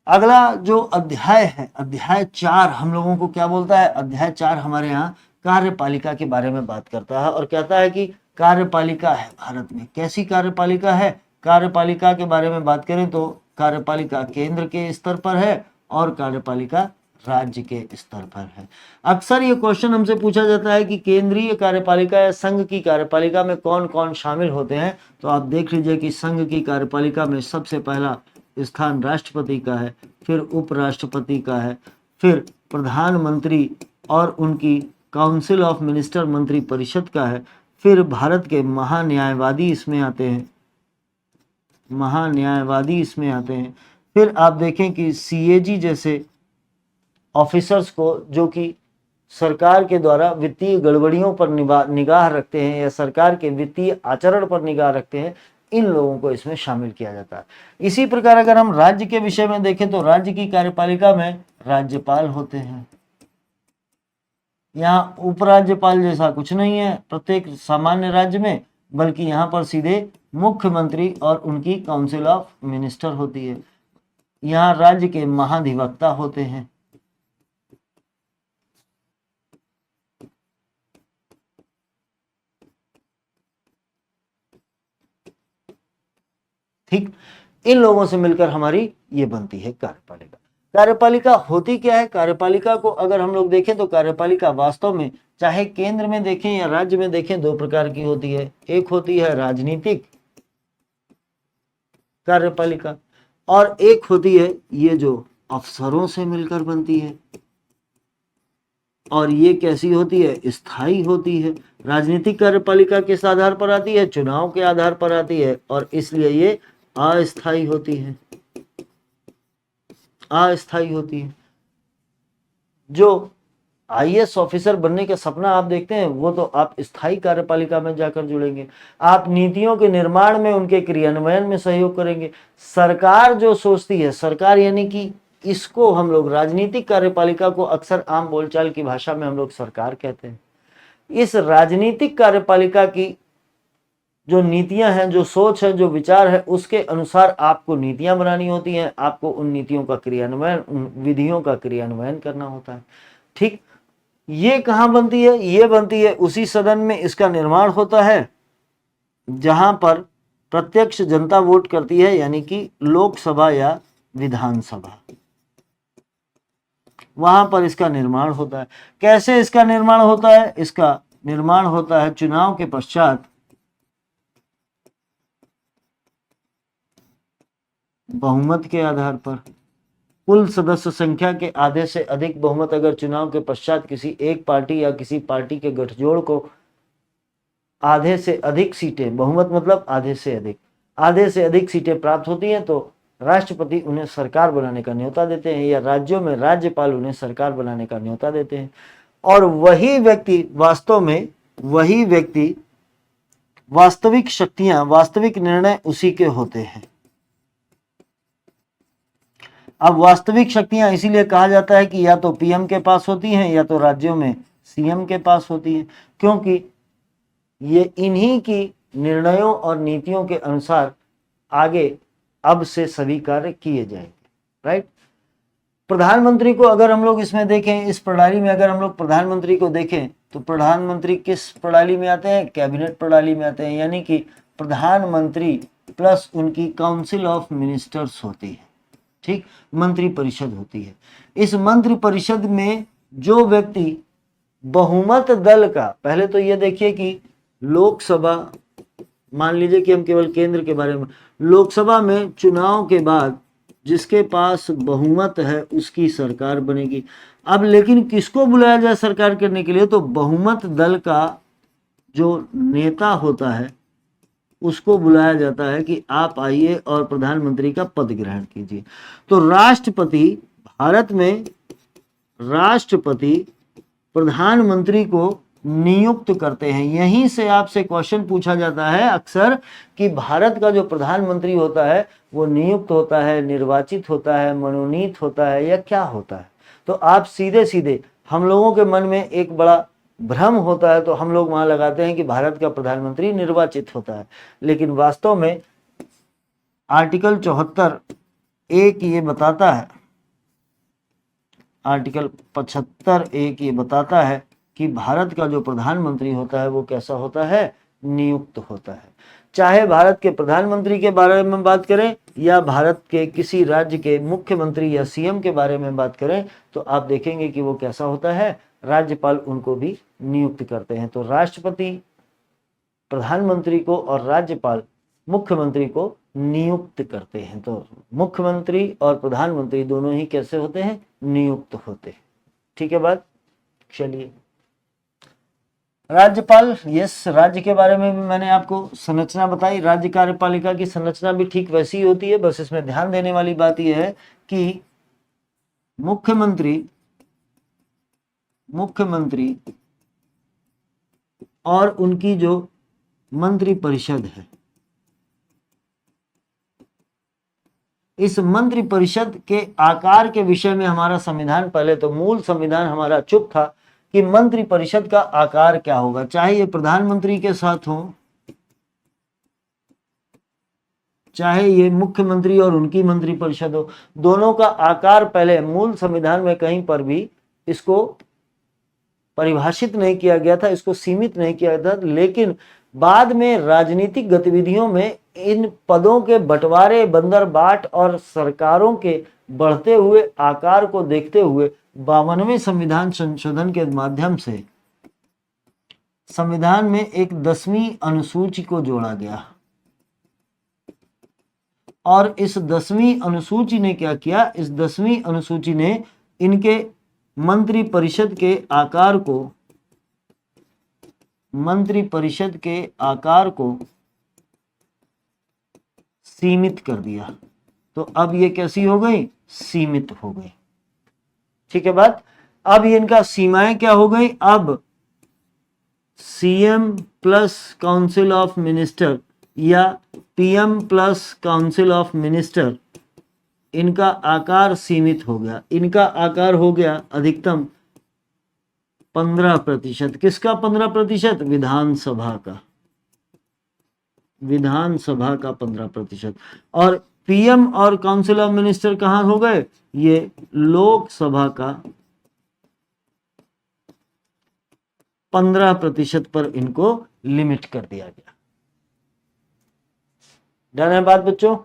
Speaker 2: अगला जो अध्याय है, अध्याय 4 हम लोगों को क्या बोलता है? अध्याय 4 हमारे यहाँ कार्यपालिका के बारे में बात करता है और कहता है कि कार्यपालिका है भारत में, कैसी कार्यपालिका है? कार्यपालिका के बारे में बात करें तो कार्यपालिका केंद्र के स्तर पर है और कार्यपालिका राज्य के स्तर पर है। अक्सर ये क्वेश्चन हमसे पूछा जाता है कि केंद्रीय कार्यपालिका या संघ की कार्यपालिका में कौन कौन शामिल होते हैं, तो आप देख लीजिए कि संघ की कार्यपालिका में सबसे पहला स्थान राष्ट्रपति का है, फिर उपराष्ट्रपति का है, फिर प्रधानमंत्री और उनकी काउंसिल ऑफ मिनिस्टर मंत्री परिषद का है, फिर भारत के महान्यायवादी इसमें आते हैं, फिर आप देखें कि सीएजी जैसे ऑफिसर्स को, जो कि सरकार के द्वारा वित्तीय गड़बड़ियों पर निगाह रखते हैं या सरकार के वित्तीय आचरण पर निगाह रखते हैं, इन लोगों को इसमें शामिल किया जाता है। इसी प्रकार अगर हम राज्य के विषय में देखें तो राज्य की कार्यपालिका में राज्यपाल होते हैं। यहाँ उपराज्यपाल जैसा कुछ नहीं है प्रत्येक सामान्य राज्य में, बल्कि यहाँ पर सीधे मुख्यमंत्री और उनकी काउंसिल ऑफ मिनिस्टर होती है। यहाँ राज्य के महाधिवक्ता होते हैं। ठीक, इन लोगों से मिलकर हमारी ये बनती है कार्यपालिका। कार्यपालिका होती क्या है? कार्यपालिका को अगर हम लोग देखें तो कार्यपालिका वास्तव में चाहे केंद्र में देखें या राज्य में देखें दो प्रकार की होती है। एक होती है राजनीतिक कार्यपालिका और एक होती है ये जो अफसरों से मिलकर बनती है। और ये कैसी होती है? स्थायी होती है। राजनीतिक कार्यपालिका किस आधार पर आती है? चुनाव के आधार पर आती है, और इसलिए ये अस्थायी होती है। अस्थायी होती है। जो आईएएस ऑफिसर बनने का सपना आप देखते हैं, वो तो आप स्थायी कार्यपालिका में जाकर जुड़ेंगे। आप नीतियों के निर्माण में, उनके क्रियान्वयन में सहयोग करेंगे। सरकार जो सोचती है, सरकार यानी कि इसको हम लोग राजनीतिक कार्यपालिका को अक्सर आम बोलचाल की भाषा में हम लोग सरकार कहते हैं। इस राजनीतिक कार्यपालिका की जो नीतियां हैं, जो सोच है, जो विचार है, उसके अनुसार आपको नीतियां बनानी होती हैं। आपको उन नीतियों का क्रियान्वयन, उन विधियों का क्रियान्वयन करना होता है। ठीक, ये कहाँ बनती है? ये बनती है उसी सदन में, इसका निर्माण होता है जहां पर प्रत्यक्ष जनता वोट करती है, यानी कि लोकसभा या विधानसभा। वहां पर इसका निर्माण होता है। कैसे इसका निर्माण होता है? इसका निर्माण होता है चुनाव के पश्चात बहुमत के आधार पर। कुल सदस्य संख्या के आधे से अधिक बहुमत अगर चुनाव के पश्चात किसी एक पार्टी या किसी पार्टी के गठजोड़ को आधे से अधिक सीटें, बहुमत मतलब आधे से अधिक सीटें प्राप्त होती हैं, तो राष्ट्रपति उन्हें सरकार बनाने का न्योता देते हैं, या राज्यों में राज्यपाल उन्हें सरकार बनाने का न्योता देते हैं। और वही व्यक्ति वास्तविक शक्तियां, वास्तविक निर्णय उसी के होते हैं। अब वास्तविक शक्तियां इसीलिए कहा जाता है कि या तो पीएम के पास होती हैं या तो राज्यों में सीएम के पास होती है, क्योंकि ये इन्हीं की निर्णयों और नीतियों के अनुसार आगे अब से सभी कार्य किए जाएंगे। राइट। प्रधानमंत्री को अगर हम लोग इसमें देखें, इस प्रणाली में अगर हम लोग प्रधानमंत्री को देखें, तो प्रधानमंत्री किस प्रणाली में आते हैं? कैबिनेट प्रणाली में आते हैं, यानी कि प्रधानमंत्री प्लस उनकी काउंसिल ऑफ मिनिस्टर्स होती है। ठीक, मंत्री परिषद होती है। इस मंत्री परिषद में जो व्यक्ति बहुमत दल का, पहले तो ये देखिए कि लोकसभा, मान लीजिए कि हम केवल केंद्र के बारे में, लोकसभा में चुनाव के बाद जिसके पास बहुमत है उसकी सरकार बनेगी। अब लेकिन किसको बुलाया जाए सरकार करने के लिए? तो बहुमत दल का जो नेता होता है उसको बुलाया जाता है कि आप आइए और प्रधानमंत्री का पद ग्रहण कीजिए। तो राष्ट्रपति, भारत में राष्ट्रपति प्रधानमंत्री को नियुक्त करते हैं। यहीं से आपसे क्वेश्चन पूछा जाता है अक्सर कि भारत का जो प्रधानमंत्री होता है वो नियुक्त होता है, निर्वाचित होता है, मनोनीत होता है, या क्या होता है? तो आप सीधे सीधे, हम लोगों के मन में एक बड़ा भ्रम होता है, तो हम लोग वहां लगाते हैं कि भारत का प्रधानमंत्री निर्वाचित होता है, लेकिन वास्तव में आर्टिकल 74(1) ये बताता है, आर्टिकल 75(1) ये बताता है कि भारत का जो प्रधानमंत्री होता है वो कैसा होता है? नियुक्त होता है। चाहे भारत के प्रधानमंत्री के बारे में बात करें या भारत के किसी राज्य के मुख्यमंत्री या सीएम के बारे में बात करें, तो आप देखेंगे कि वो कैसा होता है? राज्यपाल उनको भी नियुक्त करते हैं। तो राष्ट्रपति प्रधानमंत्री को और राज्यपाल मुख्यमंत्री को नियुक्त करते हैं। तो मुख्यमंत्री और प्रधानमंत्री दोनों ही कैसे होते हैं? नियुक्त होते हैं। ठीक है बात? चलिए, राज्यपाल, यस, राज्य के बारे में भी मैंने आपको संरचना बताई। राज्य कार्यपालिका की संरचना भी ठीक वैसी ही होती है, बस इसमें ध्यान देने वाली बात यह है कि मुख्यमंत्री और उनकी जो मंत्री परिषद है, इस मंत्री परिषद के आकार के विषय में हमारा संविधान, पहले तो मूल संविधान हमारा चुप था कि मंत्री परिषद का आकार क्या होगा, चाहे ये प्रधानमंत्री के साथ हो, चाहे ये मुख्यमंत्री और उनकी मंत्री परिषद हो, दोनों का आकार पहले मूल संविधान में कहीं पर भी इसको परिभाषित नहीं किया गया था, इसको सीमित नहीं किया गया था। लेकिन बाद में राजनीतिक गतिविधियों में इन पदों के बंटवारे, बंदरबाट और सरकारों के बढ़ते हुए आकार को देखते हुए 52वें संविधान संशोधन के माध्यम से संविधान में एक 10वीं अनुसूची को जोड़ा गया। और इस 10वीं अनुसूची ने क्या किया? इस 10वीं अनुसूची ने इनके मंत्रिपरिषद के आकार को सीमित कर दिया। तो अब ये कैसी हो गई? सीमित हो गई। ठीक है बात। अब ये इनका सीमाएं क्या हो गई? अब CM plus council of minister या PM plus council of minister, इनका आकार सीमित हो गया। इनका आकार हो गया अधिकतम 15%। किसका 15%? विधानसभा का। विधानसभा का 15%। और पीएम और काउंसिल ऑफ मिनिस्टर कहां हो गए? ये लोकसभा का 15% पर इनको लिमिट कर दिया गया। डन है बात बच्चों?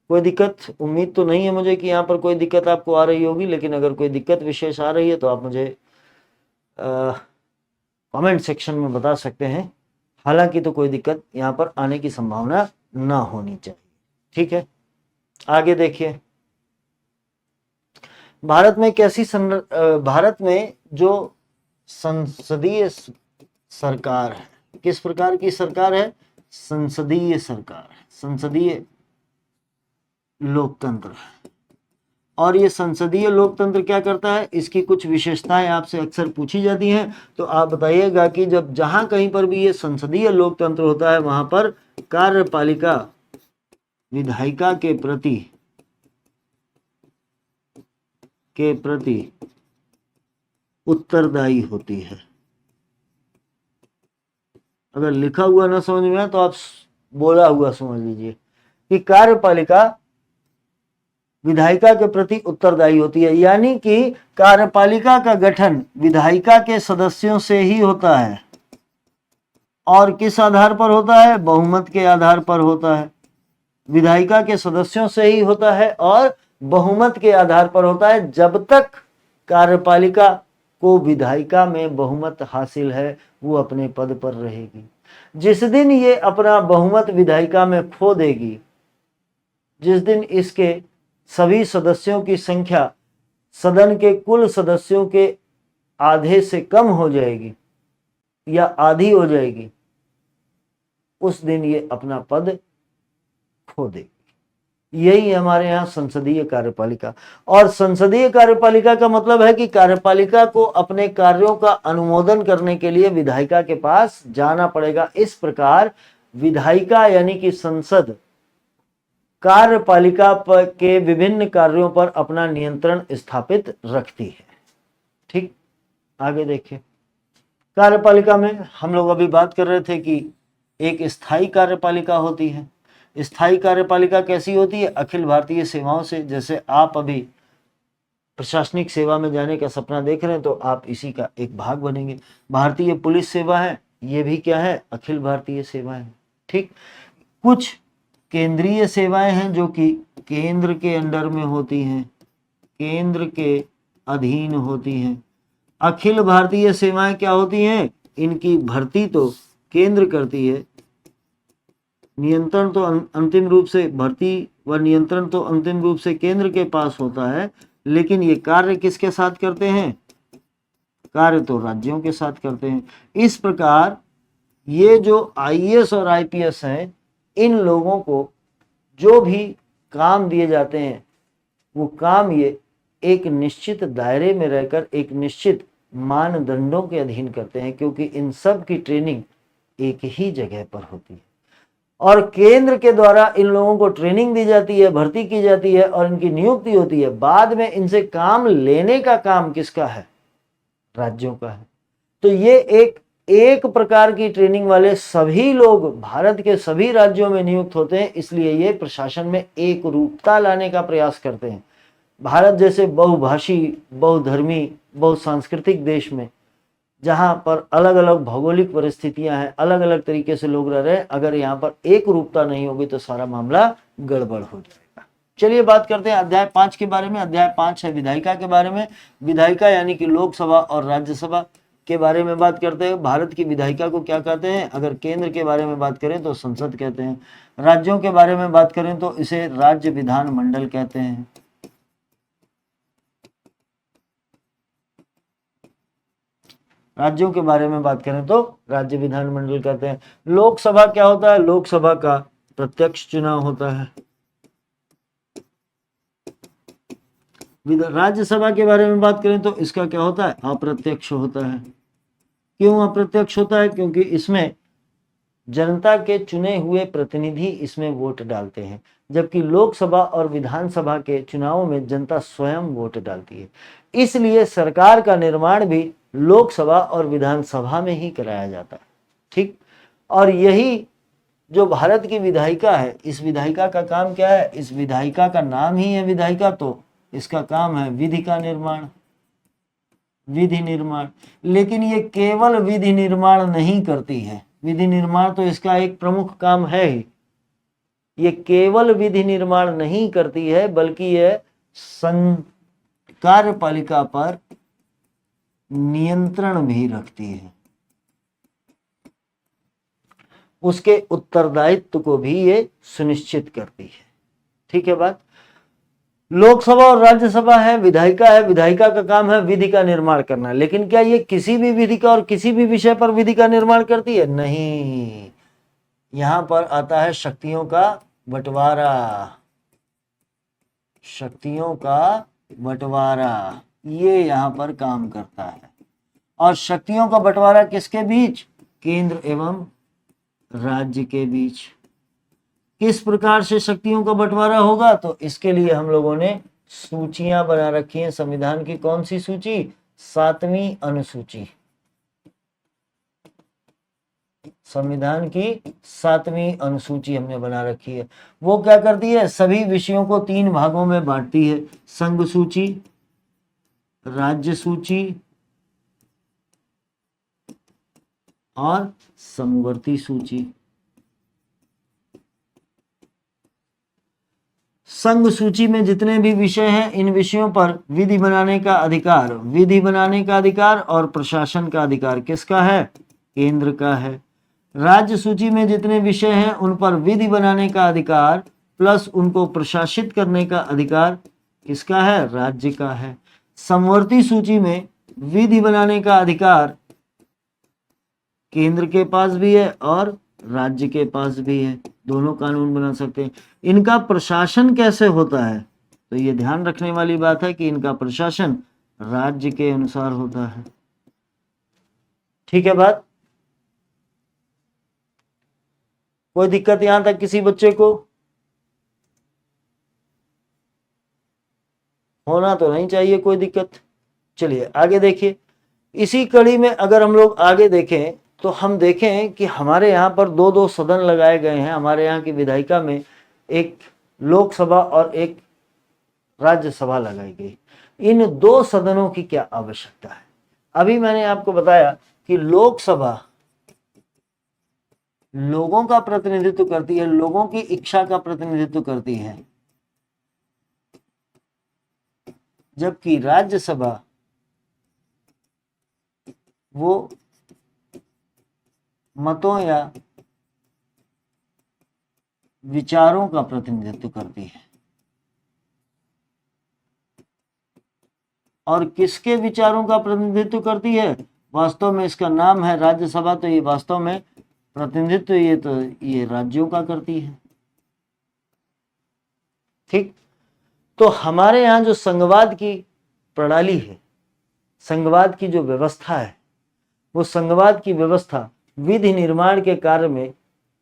Speaker 2: कोई दिक्कत? उम्मीद तो नहीं है मुझे कि यहाँ पर कोई दिक्कत आपको आ रही होगी, लेकिन अगर कोई दिक्कत विशेष आ रही है तो आप मुझे कमेंट सेक्शन में बता सकते हैं। हालांकि तो कोई दिक्कत यहाँ पर आने की संभावना ना होनी चाहिए। ठीक है, आगे देखिए। भारत में जो संसदीय सरकार है, किस प्रकार की सरकार है? संसदीय सरकार है, संसदीय लोकतंत्र है। और ये संसदीय लोकतंत्र क्या करता है? इसकी कुछ विशेषताएं आपसे अक्सर पूछी जाती हैं, तो आप बताइएगा कि जब जहां कहीं पर भी ये संसदीय लोकतंत्र होता है वहां पर कार्यपालिका विधायिका के प्रति उत्तरदायी होती है। अगर लिखा हुआ ना समझ में आए तो आप बोला हुआ समझ लीजिए कि कार्यपालिका विधायिका के प्रति उत्तरदायी होती है। यानी कि कार्यपालिका का गठन विधायिका के सदस्यों से ही होता है। और किस आधार पर होता है? बहुमत के आधार पर होता है। विधायिका के सदस्यों से ही होता है और बहुमत के आधार पर होता है। जब तक कार्यपालिका को विधायिका में बहुमत हासिल है वो अपने पद पर रहेगी। जिस दिन ये अपना बहुमत विधायिका में खो देगी, जिस दिन इसके सभी सदस्यों की संख्या सदन के कुल सदस्यों के आधे से कम हो जाएगी या आधी हो जाएगी, उस दिन ये अपना पद खो देगी। यही हमारे यहाँ संसदीय कार्यपालिका। और संसदीय कार्यपालिका का मतलब है कि कार्यपालिका को अपने कार्यों का अनुमोदन करने के लिए विधायिका के पास जाना पड़ेगा। इस प्रकार विधायिका यानी कि संसद कार्यपालिका के विभिन्न कार्यों पर अपना नियंत्रण स्थापित रखती है। ठीक, आगे देखिए। कार्यपालिका में हम लोग अभी बात कर रहे थे कि एक स्थायी कार्यपालिका होती है। स्थायी कार्यपालिका कैसी होती है? अखिल भारतीय सेवाओं से, जैसे आप अभी प्रशासनिक सेवा में जाने का सपना देख रहे हैं तो आप इसी का एक भाग बनेंगे। भारतीय पुलिस सेवा है, ये भी क्या है? अखिल भारतीय सेवाएं। ठीक, कुछ केंद्रीय सेवाएं हैं जो कि केंद्र के अंडर में होती हैं, केंद्र के अधीन होती हैं। अखिल भारतीय सेवाएं क्या होती हैं? इनकी भर्ती तो केंद्र करती है, नियंत्रण तो अंतिम रूप से भर्ती व नियंत्रण तो अंतिम रूप से केंद्र के पास होता है, लेकिन ये कार्य किसके साथ करते हैं? कार्य तो राज्यों के साथ करते हैं। इस प्रकार ये जो आईएएस और आईपीएस हैं, इन लोगों को जो भी काम दिए जाते हैं वो काम ये एक निश्चित दायरे में रहकर एक निश्चित मानदंडों के अधीन करते हैं, क्योंकि इन सब की ट्रेनिंग एक ही जगह पर होती है और केंद्र के द्वारा इन लोगों को ट्रेनिंग दी जाती है, भर्ती की जाती है और इनकी नियुक्ति होती है। बाद में इनसे काम लेने का काम किसका है? राज्यों का है। तो ये एक प्रकार की ट्रेनिंग वाले सभी लोग भारत के सभी राज्यों में नियुक्त होते हैं, इसलिए ये प्रशासन में एक रूपता लाने का प्रयास करते हैं। भारत जैसे बहुभाषी, बहुधर्मी, बहुसांस्कृतिक देश में जहां पर अलग अलग भौगोलिक परिस्थितियां हैं, अलग अलग तरीके से लोग रह रहे हैं, अगर यहाँ पर एक रूपता नहीं होगी तो सारा मामला गड़बड़ हो जाएगा। चलिए बात करते हैं अध्याय 5 के बारे में। अध्याय 5 है विधायिका के बारे में। विधायिका यानी कि लोकसभा और राज्यसभा के बारे में बात करते हैं। भारत की विधायिका को क्या कहते हैं? अगर केंद्र के बारे में बात करें तो संसद कहते हैं, राज्यों के बारे में बात करें तो इसे राज्य विधान मंडल कहते हैं। राज्यों के बारे में बात करें तो राज्य विधानमंडल कहते हैं। लोकसभा क्या होता है? लोकसभा का प्रत्यक्ष चुनाव होता है। राज्यसभा के बारे में बात करें तो इसका क्या होता है? अप्रत्यक्ष होता है। क्यों अप्रत्यक्ष होता है? क्योंकि इसमें जनता के चुने हुए प्रतिनिधि इसमें वोट डालते हैं, जबकि लोकसभा और विधानसभा के चुनावों में जनता स्वयं वोट डालती है। इसलिए सरकार का निर्माण भी लोकसभा और विधानसभा में ही कराया जाता है। ठीक, और यही जो भारत की विधायिका है, इस विधायिका का काम क्या है? इस विधायिका का नाम ही है विधायिका, तो इसका काम है विधि का निर्माण, विधि निर्माण। लेकिन ये केवल विधि निर्माण नहीं करती है, विधि निर्माण तो इसका एक प्रमुख काम है ही, ये केवल विधि निर्माण नहीं करती है बल्कि यह कार्यपालिका पर नियंत्रण भी रखती है, उसके उत्तरदायित्व को भी ये सुनिश्चित करती है। ठीक है बात। लोकसभा और राज्यसभा है, विधायिका है, विधायिका का काम है विधि का निर्माण करना। लेकिन क्या ये किसी भी विधि का और किसी भी विषय पर विधि का निर्माण करती है? नहीं, यहां पर आता है शक्तियों का बंटवारा, शक्तियों का बंटवारा, ये यहां पर काम करता है। और शक्तियों का बंटवारा किसके बीच? केंद्र एवं राज्य के बीच। किस प्रकार से शक्तियों का बंटवारा होगा? तो इसके लिए हम लोगों ने सूचियां बना रखी हैं। संविधान की कौन सी सूची? 7वीं अनुसूची। संविधान की 7वीं अनुसूची हमने बना रखी है। वो क्या करती है? सभी विषयों को 3 भागों में बांटती है, संघ सूची, राज्य सूची और समवर्ती सूची। संघ सूची में जितने भी विषय हैं, इन विषयों पर विधि बनाने का अधिकार, विधि बनाने का अधिकार और प्रशासन का अधिकार किसका है? केंद्र का है। राज्य सूची में जितने विषय हैं उन पर विधि बनाने का अधिकार प्लस उनको प्रशासित करने का अधिकार किसका है? राज्य का है। समवर्ती सूची में विधि बनाने का अधिकार केंद्र के पास भी है और राज्य के पास भी है, दोनों कानून बना सकते हैं। इनका प्रशासन कैसे होता है? तो ये ध्यान रखने वाली बात है कि इनका प्रशासन राज्य के अनुसार होता है। ठीक है बात। कोई दिक्कत यहां तक किसी बच्चे को? होना तो नहीं चाहिए कोई दिक्कत। चलिए आगे देखिए। इसी कड़ी में अगर हम लोग आगे देखें तो हम देखें कि हमारे यहाँ पर 2-2 सदन लगाए गए हैं। हमारे यहाँ की विधायिका में एक लोकसभा और एक राज्यसभा लगाई गई। इन 2 सदनों की क्या आवश्यकता है? अभी मैंने आपको बताया कि लोकसभा लोगों का प्रतिनिधित्व करती है, लोगों की इच्छा का प्रतिनिधित्व करती है, जबकि राज्यसभा वो मतों या विचारों का प्रतिनिधित्व करती है। और किसके विचारों का प्रतिनिधित्व करती है? वास्तव में इसका नाम है राज्यसभा, तो ये वास्तव में प्रतिनिधित्व ये राज्यों का करती है। ठीक, तो हमारे यहाँ जो संघवाद की प्रणाली है, संघवाद की जो व्यवस्था है, वो संघवाद की व्यवस्था विधि निर्माण के कार्य में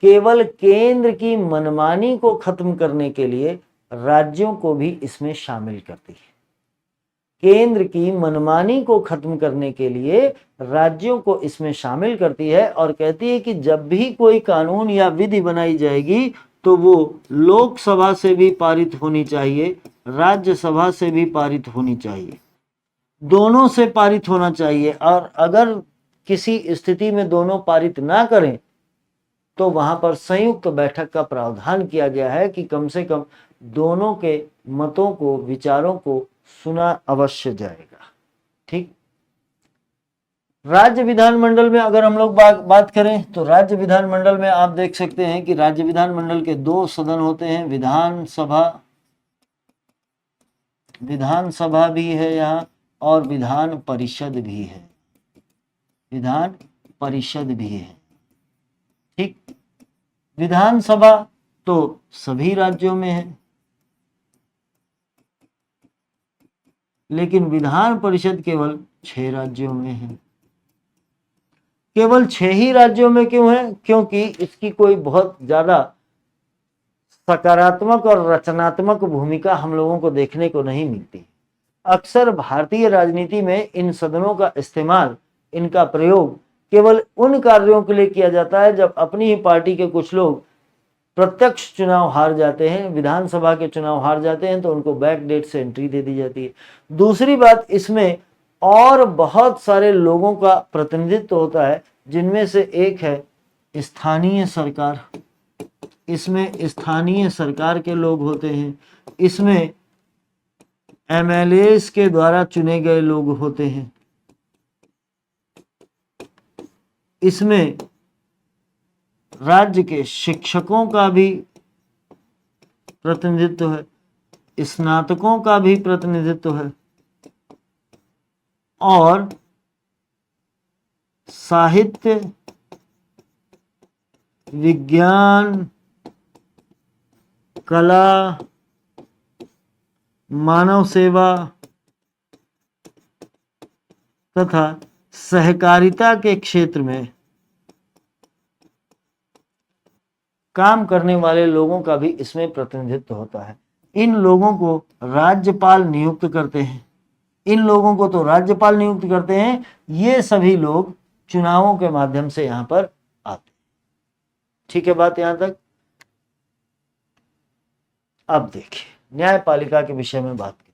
Speaker 2: केवल केंद्र की मनमानी को खत्म करने के लिए राज्यों को भी इसमें शामिल करती है। केंद्र की मनमानी को खत्म करने के लिए राज्यों को इसमें शामिल करती है और कहती है कि जब भी कोई कानून या विधि बनाई जाएगी तो वो लोकसभा से भी पारित होनी चाहिए, राज्यसभा से भी पारित होनी चाहिए, दोनों से पारित होना चाहिए। और अगर किसी स्थिति में दोनों पारित ना करें तो वहां पर संयुक्त बैठक का प्रावधान किया गया है कि कम से कम दोनों के मतों को, विचारों को सुना अवश्य जाएगा। ठीक, राज्य विधानमंडल में अगर हम लोग बात करें तो राज्य विधानमंडल में आप देख सकते हैं कि राज्य विधानमंडल के 2 सदन होते हैं। विधानसभा भी है यहाँ और विधान परिषद भी है। विधान परिषद भी है। ठीक, विधानसभा तो सभी राज्यों में है, लेकिन विधान परिषद केवल 6 राज्यों में है। केवल 6 ही राज्यों में क्यों है? क्योंकि इसकी कोई बहुत ज्यादा सकारात्मक और रचनात्मक भूमिका हम लोगों को देखने को नहीं मिलती। अक्सर भारतीय राजनीति में इन सदनों का इस्तेमाल, इनका प्रयोग केवल उन कार्यों के लिए किया जाता है जब अपनी ही पार्टी के कुछ लोग प्रत्यक्ष चुनाव हार जाते हैं, विधानसभा के चुनाव हार जाते हैं, तो उनको बैक डेट से एंट्री दे दी जाती है। दूसरी बात, इसमें और बहुत सारे लोगों का प्रतिनिधित्व होता है, जिनमें से एक है स्थानीय सरकार। इसमें स्थानीय सरकार के लोग होते हैं, इसमें एमएलएस के द्वारा चुने गए लोग होते हैं, इसमें राज्य के शिक्षकों का भी प्रतिनिधित्व है, स्नातकों का भी प्रतिनिधित्व है, और साहित्य, विज्ञान, कला, मानव सेवा तथा सहकारिता के क्षेत्र में काम करने वाले लोगों का भी इसमें प्रतिनिधित्व होता है। इन लोगों को राज्यपाल नियुक्त करते हैं, इन लोगों को तो राज्यपाल नियुक्त करते हैं। ये सभी लोग चुनावों के माध्यम से यहां पर आते हैं। ठीक है बात यहां तक? अब देखिए न्यायपालिका के विषय में बात करें।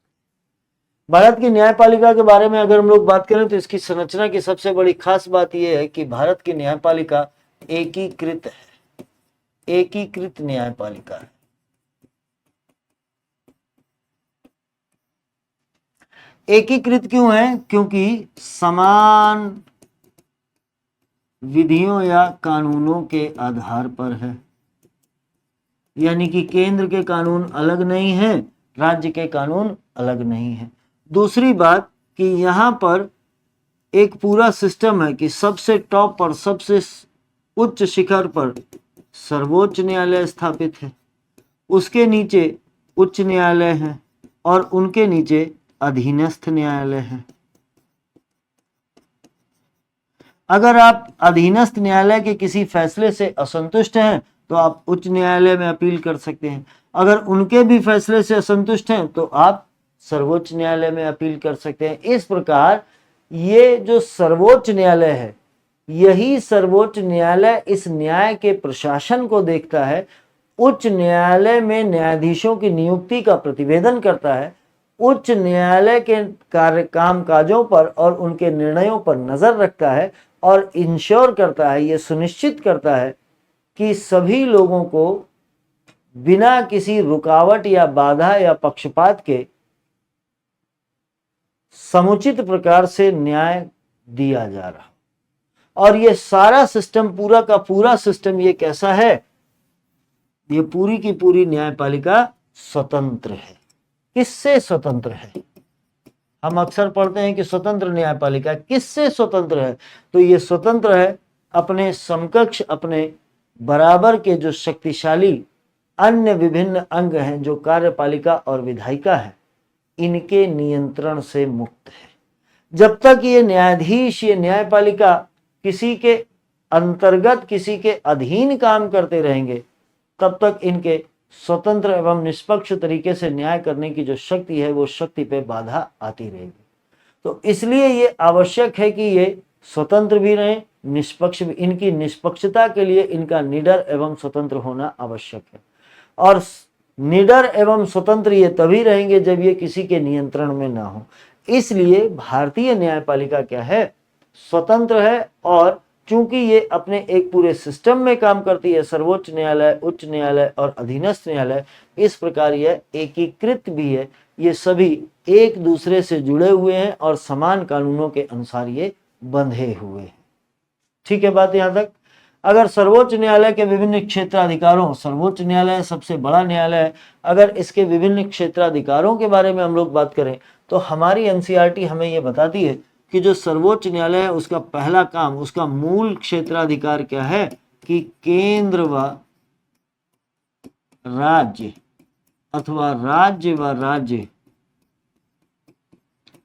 Speaker 2: भारत की न्यायपालिका के बारे में अगर हम लोग बात करें तो इसकी संरचना की सबसे बड़ी खास बात यह है कि भारत की न्यायपालिका एकीकृत है, एकीकृत न्यायपालिका है। एकीकृत क्यों है? क्योंकि समान विधियों या कानूनों के आधार पर है, यानी कि केंद्र के कानून अलग नहीं है, राज्य के कानून अलग नहीं है। दूसरी बात कि यहां पर एक पूरा सिस्टम है कि सबसे टॉप पर, सबसे उच्च शिखर पर सर्वोच्च न्यायालय स्थापित है, उसके नीचे उच्च न्यायालय है और उनके नीचे अधीनस्थ न्यायालय है। अगर आप अधीनस्थ न्यायालय के किसी फैसले से असंतुष्ट हैं तो आप उच्च न्यायालय में अपील कर सकते हैं, अगर उनके भी फैसले से असंतुष्ट हैं तो आप सर्वोच्च न्यायालय में अपील कर सकते हैं। इस प्रकार ये जो सर्वोच्च न्यायालय है, यही सर्वोच्च न्यायालय इस न्याय के प्रशासन को देखता है, उच्च न्यायालय में न्यायाधीशों की नियुक्ति का प्रतिवेदन करता है, उच्च न्यायालय के कार्य कामकाजों पर और उनके निर्णयों पर नजर रखता है और इंश्योर करता है, ये सुनिश्चित करता है कि सभी लोगों को बिना किसी रुकावट या बाधा या पक्षपात के समुचित प्रकार से न्याय दिया जा रहा। और ये सारा सिस्टम, पूरा का पूरा सिस्टम ये कैसा है? ये पूरी की पूरी न्यायपालिका स्वतंत्र है। किससे स्वतंत्र है? हम अक्सर पढ़ते हैं कि स्वतंत्र न्यायपालिका, किससे स्वतंत्र है? तो ये स्वतंत्र है अपने समकक्ष, अपने बराबर के जो शक्तिशाली अन्य विभिन्न अंग हैं, जो कार्यपालिका और विधायिका है, इनके नियंत्रण से मुक्त है। जब तक ये न्यायाधीश, ये न्यायपालिका किसी के अंतर्गत, किसी के अधीन काम करते रहेंगे, तब तक इनके स्वतंत्र एवं निष्पक्ष तरीके से न्याय करने की जो शक्ति है, वो शक्ति पे बाधा आती रहेगी। तो इसलिए ये आवश्यक है कि ये स्वतंत्र भी रहें, निष्पक्ष भी। इनकी निष्पक्षता के लिए इनका निडर एवं स्वतंत्र होना आवश्यक है। और निडर एवं स्वतंत्र ये तभी रहेंगे जब ये किसी के नियंत्रण में ना हो। इसलिए भारतीय न्यायपालिका क्या है? स्वतंत्र है। और चूंकि ये अपने एक पूरे सिस्टम में काम करती है, सर्वोच्च न्यायालय, उच्च न्यायालय और अधीनस्थ न्यायालय, इस प्रकार यह एकीकृत भी है। ये सभी एक दूसरे से जुड़े हुए हैं और समान कानूनों के अनुसार ये बंधे हुए हैं। ठीक है बात यहां तक? अगर सर्वोच्च न्यायालय के विभिन्न क्षेत्राधिकारों, सर्वोच्च न्यायालय सबसे बड़ा न्यायालय है, अगर इसके विभिन्न क्षेत्राधिकारों के बारे में हम लोग बात करें तो हमारी एनसीईआरटी हमें ये बताती है कि जो सर्वोच्च न्यायालय है उसका पहला काम, उसका मूल क्षेत्राधिकार क्या है कि केंद्र व राज्य अथवा राज्य व राज्य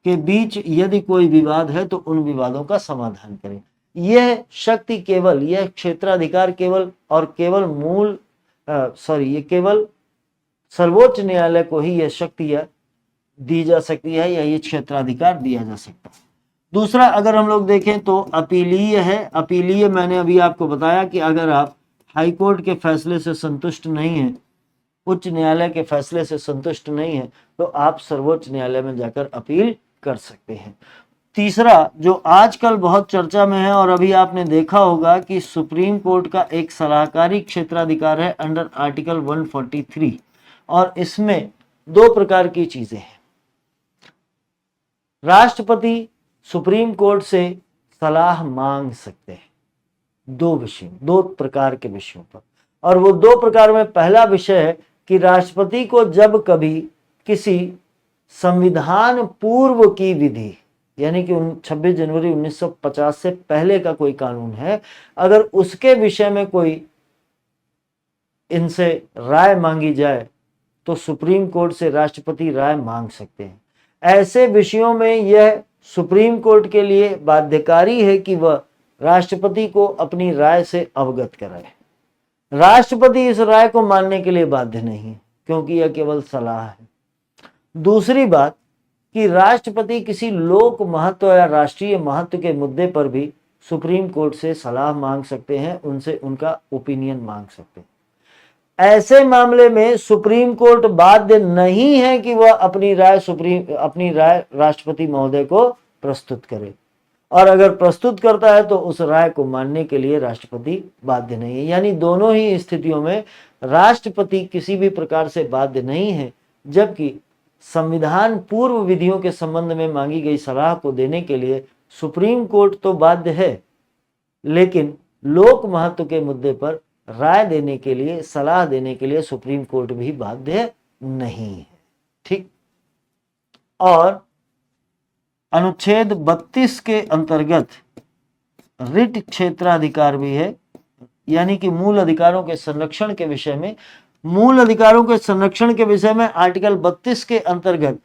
Speaker 2: के बीच यदि कोई विवाद है तो उन विवादों का समाधान करें। यह शक्ति केवल, यह क्षेत्राधिकार केवल और केवल ये केवल सर्वोच्च न्यायालय को ही यह शक्ति दी जा सकती है या ये क्षेत्राधिकार दिया जा सकता है। दूसरा अगर हम लोग देखें तो अपीलीय है। अपीलीय मैंने अभी आपको बताया कि अगर आप हाईकोर्ट के फैसले से संतुष्ट नहीं हैं, उच्च न्यायालय के फैसले से संतुष्ट नहीं है, तो आप सर्वोच्च न्यायालय में जाकर अपील कर सकते हैं। तीसरा जो आजकल बहुत चर्चा में है और अभी आपने देखा होगा कि सुप्रीम कोर्ट का एक सलाहकारी क्षेत्राधिकार है अंडर आर्टिकल 143 और इसमें दो प्रकार की चीजें हैं। राष्ट्रपति सुप्रीम कोर्ट से सलाह मांग सकते हैं दो प्रकार के विषयों पर, और वो दो प्रकार में पहला विषय है कि राष्ट्रपति को जब कभी किसी संविधान पूर्व की विधि यानी कि 26 जनवरी 1950 से पहले का कोई कानून है, अगर उसके विषय में कोई इनसे राय मांगी जाए तो सुप्रीम कोर्ट से राष्ट्रपति राय मांग सकते हैं। ऐसे विषयों में यह सुप्रीम कोर्ट के लिए बाध्यकारी है कि वह राष्ट्रपति को अपनी राय से अवगत कराए। राष्ट्रपति इस राय को मानने के लिए बाध्य नहीं है क्योंकि यह केवल सलाह है। दूसरी बात कि राष्ट्रपति किसी लोक महत्व या राष्ट्रीय महत्व के मुद्दे पर भी सुप्रीम कोर्ट से सलाह मांग सकते हैं, उनसे उनका ओपिनियन मांग सकते हैं। ऐसे मामले में सुप्रीम कोर्ट बाध्य नहीं है कि वह अपनी राय राष्ट्रपति महोदय को प्रस्तुत करे, और अगर प्रस्तुत करता है तो उस राय को मानने के लिए राष्ट्रपति बाध्य नहीं है। यानी दोनों ही स्थितियों में राष्ट्रपति किसी भी प्रकार से बाध्य नहीं है, जबकि संविधान पूर्व विधियों के संबंध में मांगी गई सलाह को देने के लिए सुप्रीम कोर्ट तो बाध्य है, लेकिन लोक महत्व के मुद्दे पर राय देने के लिए, सलाह देने के लिए सुप्रीम कोर्ट भी बाध्य नहीं है। ठीक। और अनुच्छेद 32 के अंतर्गत रिट क्षेत्राधिकार भी है, यानी कि मूल अधिकारों के संरक्षण के विषय में, मूल अधिकारों के संरक्षण के विषय में आर्टिकल 32 के अंतर्गत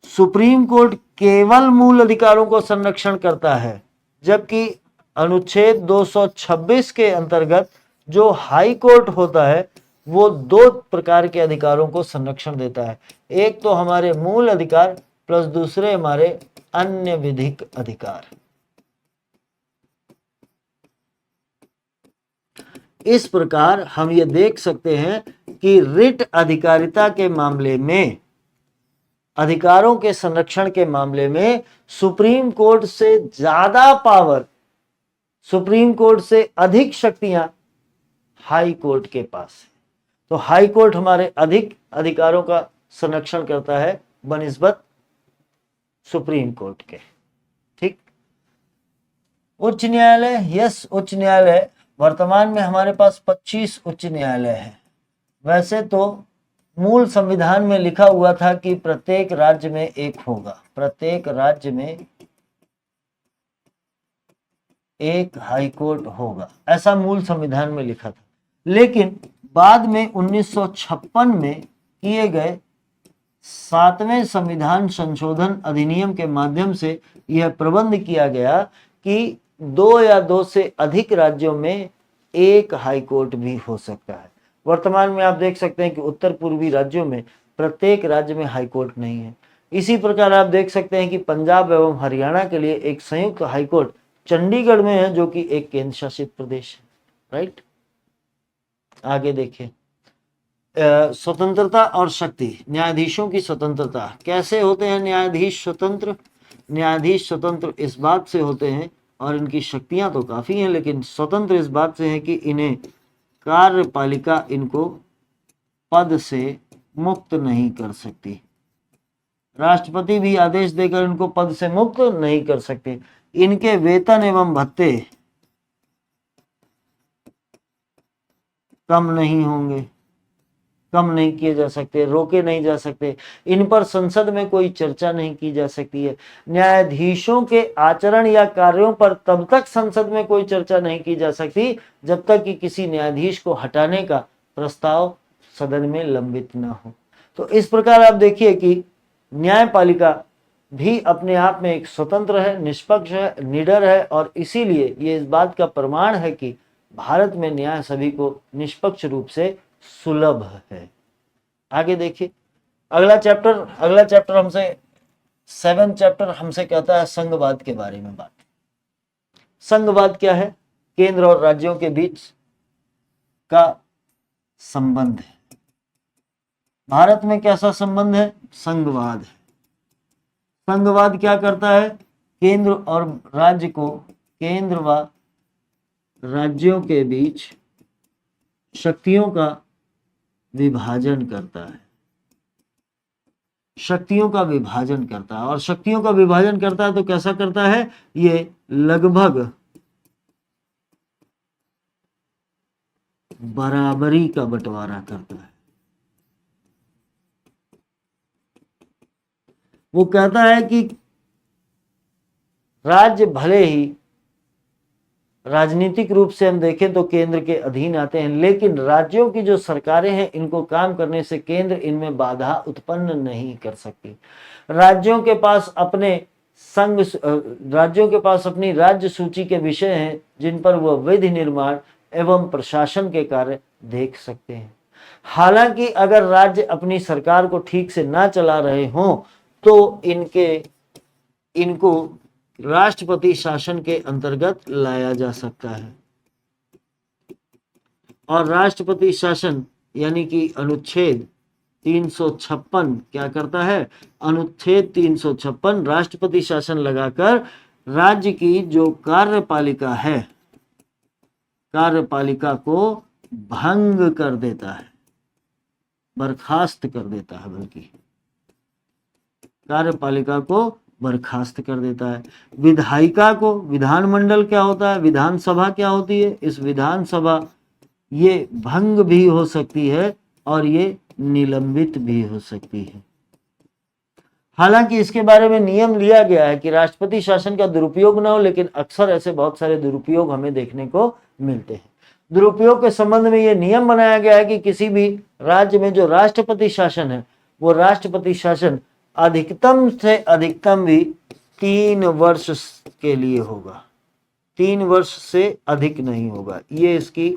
Speaker 2: सुप्रीम कोर्ट केवल मूल अधिकारों को संरक्षण करता है, जबकि अनुच्छेद 226 के अंतर्गत जो हाई कोर्ट होता है वो दो प्रकार के अधिकारों को संरक्षण देता है। एक तो हमारे मूल अधिकार प्लस दूसरे हमारे अन्य विधिक अधिकार। इस प्रकार हम ये देख सकते हैं कि रिट अधिकारिता के मामले में, अधिकारों के संरक्षण के मामले में सुप्रीम कोर्ट से ज्यादा पावर, सुप्रीम कोर्ट से अधिक शक्तियां हाई कोर्ट के पास है। तो हाई कोर्ट हमारे अधिक अधिकारों का संरक्षण करता है बनिस्बत सुप्रीम कोर्ट के। ठीक। उच्च न्यायालय, यस उच्च न्यायालय, वर्तमान में हमारे पास 25 उच्च न्यायालय है। वैसे तो मूल संविधान में लिखा हुआ था कि प्रत्येक राज्य में एक होगा, प्रत्येक राज्य में एक हाई कोर्ट होगा, ऐसा मूल संविधान में लिखा था। लेकिन बाद में 1956 में किए गए 7वें संविधान संशोधन अधिनियम के माध्यम से यह प्रबंध किया गया कि 2 या 2 से अधिक राज्यों में एक हाई कोर्ट भी हो सकता है। वर्तमान में आप देख सकते हैं कि उत्तर पूर्वी राज्यों में प्रत्येक राज्य में हाई कोर्ट नहीं है। इसी प्रकार आप देख सकते हैं कि पंजाब एवं हरियाणा के लिए एक संयुक्त हाई कोर्ट चंडीगढ़ में है, जो कि एक केंद्र शासित प्रदेश है। राइट। आगे देखिए, स्वतंत्रता और शक्ति, न्यायाधीशों की स्वतंत्रता। कैसे होते हैं न्यायाधीश स्वतंत्र? न्यायाधीश स्वतंत्र इस बात से होते हैं, और इनकी शक्तियां तो काफी हैं, लेकिन स्वतंत्र इस बात से है कि इन्हें कार्यपालिका इनको पद से मुक्त नहीं कर सकती। राष्ट्रपति भी आदेश देकर इनको पद से मुक्त नहीं कर सकते। इनके वेतन एवं भत्ते कम नहीं होंगे। कम नहीं किए जा सकते, रोके नहीं जा सकते, इन पर संसद में कोई चर्चा नहीं की जा सकती है। न्यायाधीशों के आचरण या कार्यों पर तब तक संसद में कोई चर्चा नहीं की जा सकती जब तक कि किसी न्यायाधीश को हटाने का प्रस्ताव सदन में लंबित न हो। तो इस प्रकार आप देखिए कि न्यायपालिका भी अपने आप में एक स्वतंत्र है, निष्पक्ष है, निडर है, और इसीलिए ये इस बात का प्रमाण है कि भारत में न्याय सभी को निष्पक्ष रूप से सुलभ है। आगे देखिए, अगला चैप्टर हमसे 7 चैप्टर हमसे कहता है संघवाद के बारे में बात। संघवाद क्या है? केंद्र और राज्यों के बीच का संबंध है। भारत में कैसा संबंध है? संघवाद है। संघवाद क्या करता है? केंद्र और राज्य को, केंद्र व राज्यों के बीच शक्तियों का विभाजन करता है। शक्तियों का विभाजन करता है, और शक्तियों का विभाजन करता है तो कैसा करता है? ये लगभग बराबरी का बंटवारा करता है। वो कहता है कि राज्य भले ही राजनीतिक रूप से हम देखें तो केंद्र के अधीन आते हैं, लेकिन राज्यों की जो सरकारें हैं इनको काम करने से केंद्र इनमें बाधा उत्पन्न नहीं कर सकती। राज्यों के पास अपनी राज्य सूची के विषय हैं जिन पर वह विधि निर्माण एवं प्रशासन के कार्य देख सकते हैं। हालांकि अगर राज्य अपनी सरकार को ठीक से ना चला रहे हों तो इनको राष्ट्रपति शासन के अंतर्गत लाया जा सकता है। और राष्ट्रपति शासन यानी कि अनुच्छेद 356 क्या करता है? अनुच्छेद 356 राष्ट्रपति शासन लगाकर राज्य की जो कार्यपालिका है, कार्यपालिका को भंग कर देता है, बर्खास्त कर देता है, बल्कि कार्यपालिका को बर्खास्त कर देता है। विधायिका को, विधानमंडल क्या होता है, विधानसभा क्या होती है, इस विधानसभा ये भंग भी हो सकती है और ये निलंबित भी हो सकती है। हालांकि इसके बारे में नियम लिया गया है कि राष्ट्रपति शासन का दुरुपयोग ना हो, लेकिन अक्सर ऐसे बहुत सारे दुरुपयोग हमें देखने को मिलते हैं। दुरुपयोग के संबंध में यह नियम बनाया गया है कि किसी भी राज्य में जो राष्ट्रपति शासन है वो राष्ट्रपति शासन अधिकतम से अधिकतम भी 3 वर्ष के लिए होगा, 3 वर्ष से अधिक नहीं होगा, ये इसकी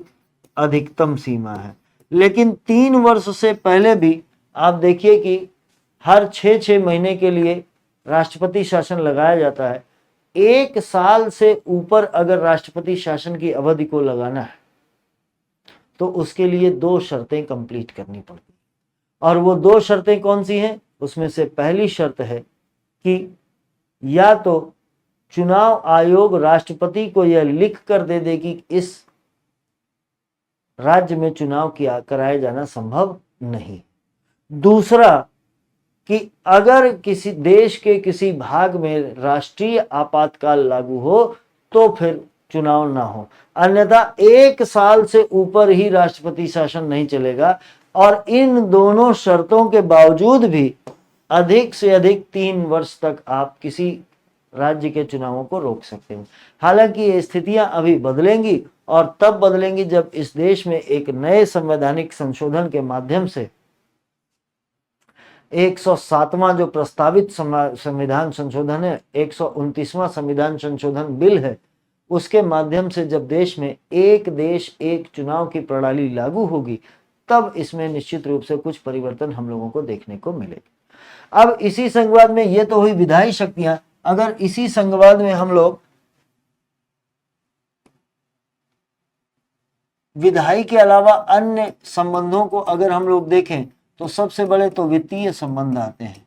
Speaker 2: अधिकतम सीमा है। लेकिन 3 वर्ष से पहले भी आप देखिए कि हर 6 महीने के लिए राष्ट्रपति शासन लगाया जाता है। 1 साल से ऊपर अगर राष्ट्रपति शासन की अवधि को लगाना है तो उसके लिए 2 शर्तें कंप्लीट करनी पड़ती, और वो 2 शर्तें कौन सी हैं? उसमें से पहली शर्त है कि या तो चुनाव आयोग राष्ट्रपति को यह लिख कर दे दे कि इस राज्य में चुनाव कराया जाना संभव नहीं। दूसरा कि अगर किसी देश के किसी भाग में राष्ट्रीय आपातकाल लागू हो तो फिर चुनाव ना हो, अन्यथा 1 साल से ऊपर ही राष्ट्रपति शासन नहीं चलेगा। और इन दोनों शर्तों के बावजूद भी अधिक से अधिक 3 वर्ष तक आप किसी राज्य के चुनावों को रोक सकते हैं। हालांकि ये स्थितियां अभी बदलेंगी, और तब बदलेंगी जब इस देश में एक नए संवैधानिक संशोधन के माध्यम से 107वां जो प्रस्तावित संविधान संशोधन है, 129वां संविधान संशोधन बिल है, उसके माध्यम से जब देश में एक देश एक चुनाव की प्रणाली लागू होगी तब इसमें निश्चित रूप से कुछ परिवर्तन हम लोगों को देखने को मिलेगा। अब इसी संघवाद में ये तो हुई विधायी शक्तियां, अगर इसी संघवाद में हम लोग विधायी के अलावा अन्य संबंधों को अगर हम लोग देखें तो सबसे बड़े तो वित्तीय संबंध आते हैं।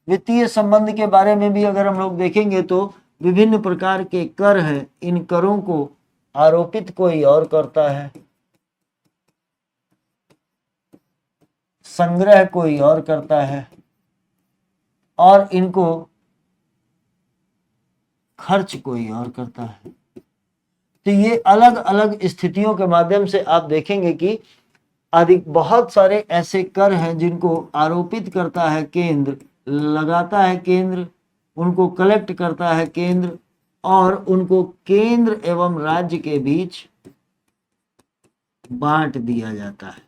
Speaker 2: वित्तीय संबंध के बारे में भी अगर हम लोग देखेंगे तो विभिन्न प्रकार के कर हैं, इन करों को आरोपित कोई और करता है, संग्रह कोई और करता है, और इनको खर्च कोई और करता है। तो ये अलग अलग स्थितियों के माध्यम से आप देखेंगे कि अधिक बहुत सारे ऐसे कर हैं जिनको आरोपित करता है केंद्र, लगाता है केंद्र, उनको कलेक्ट करता है केंद्र और उनको केंद्र एवं राज्य के बीच बांट दिया जाता है।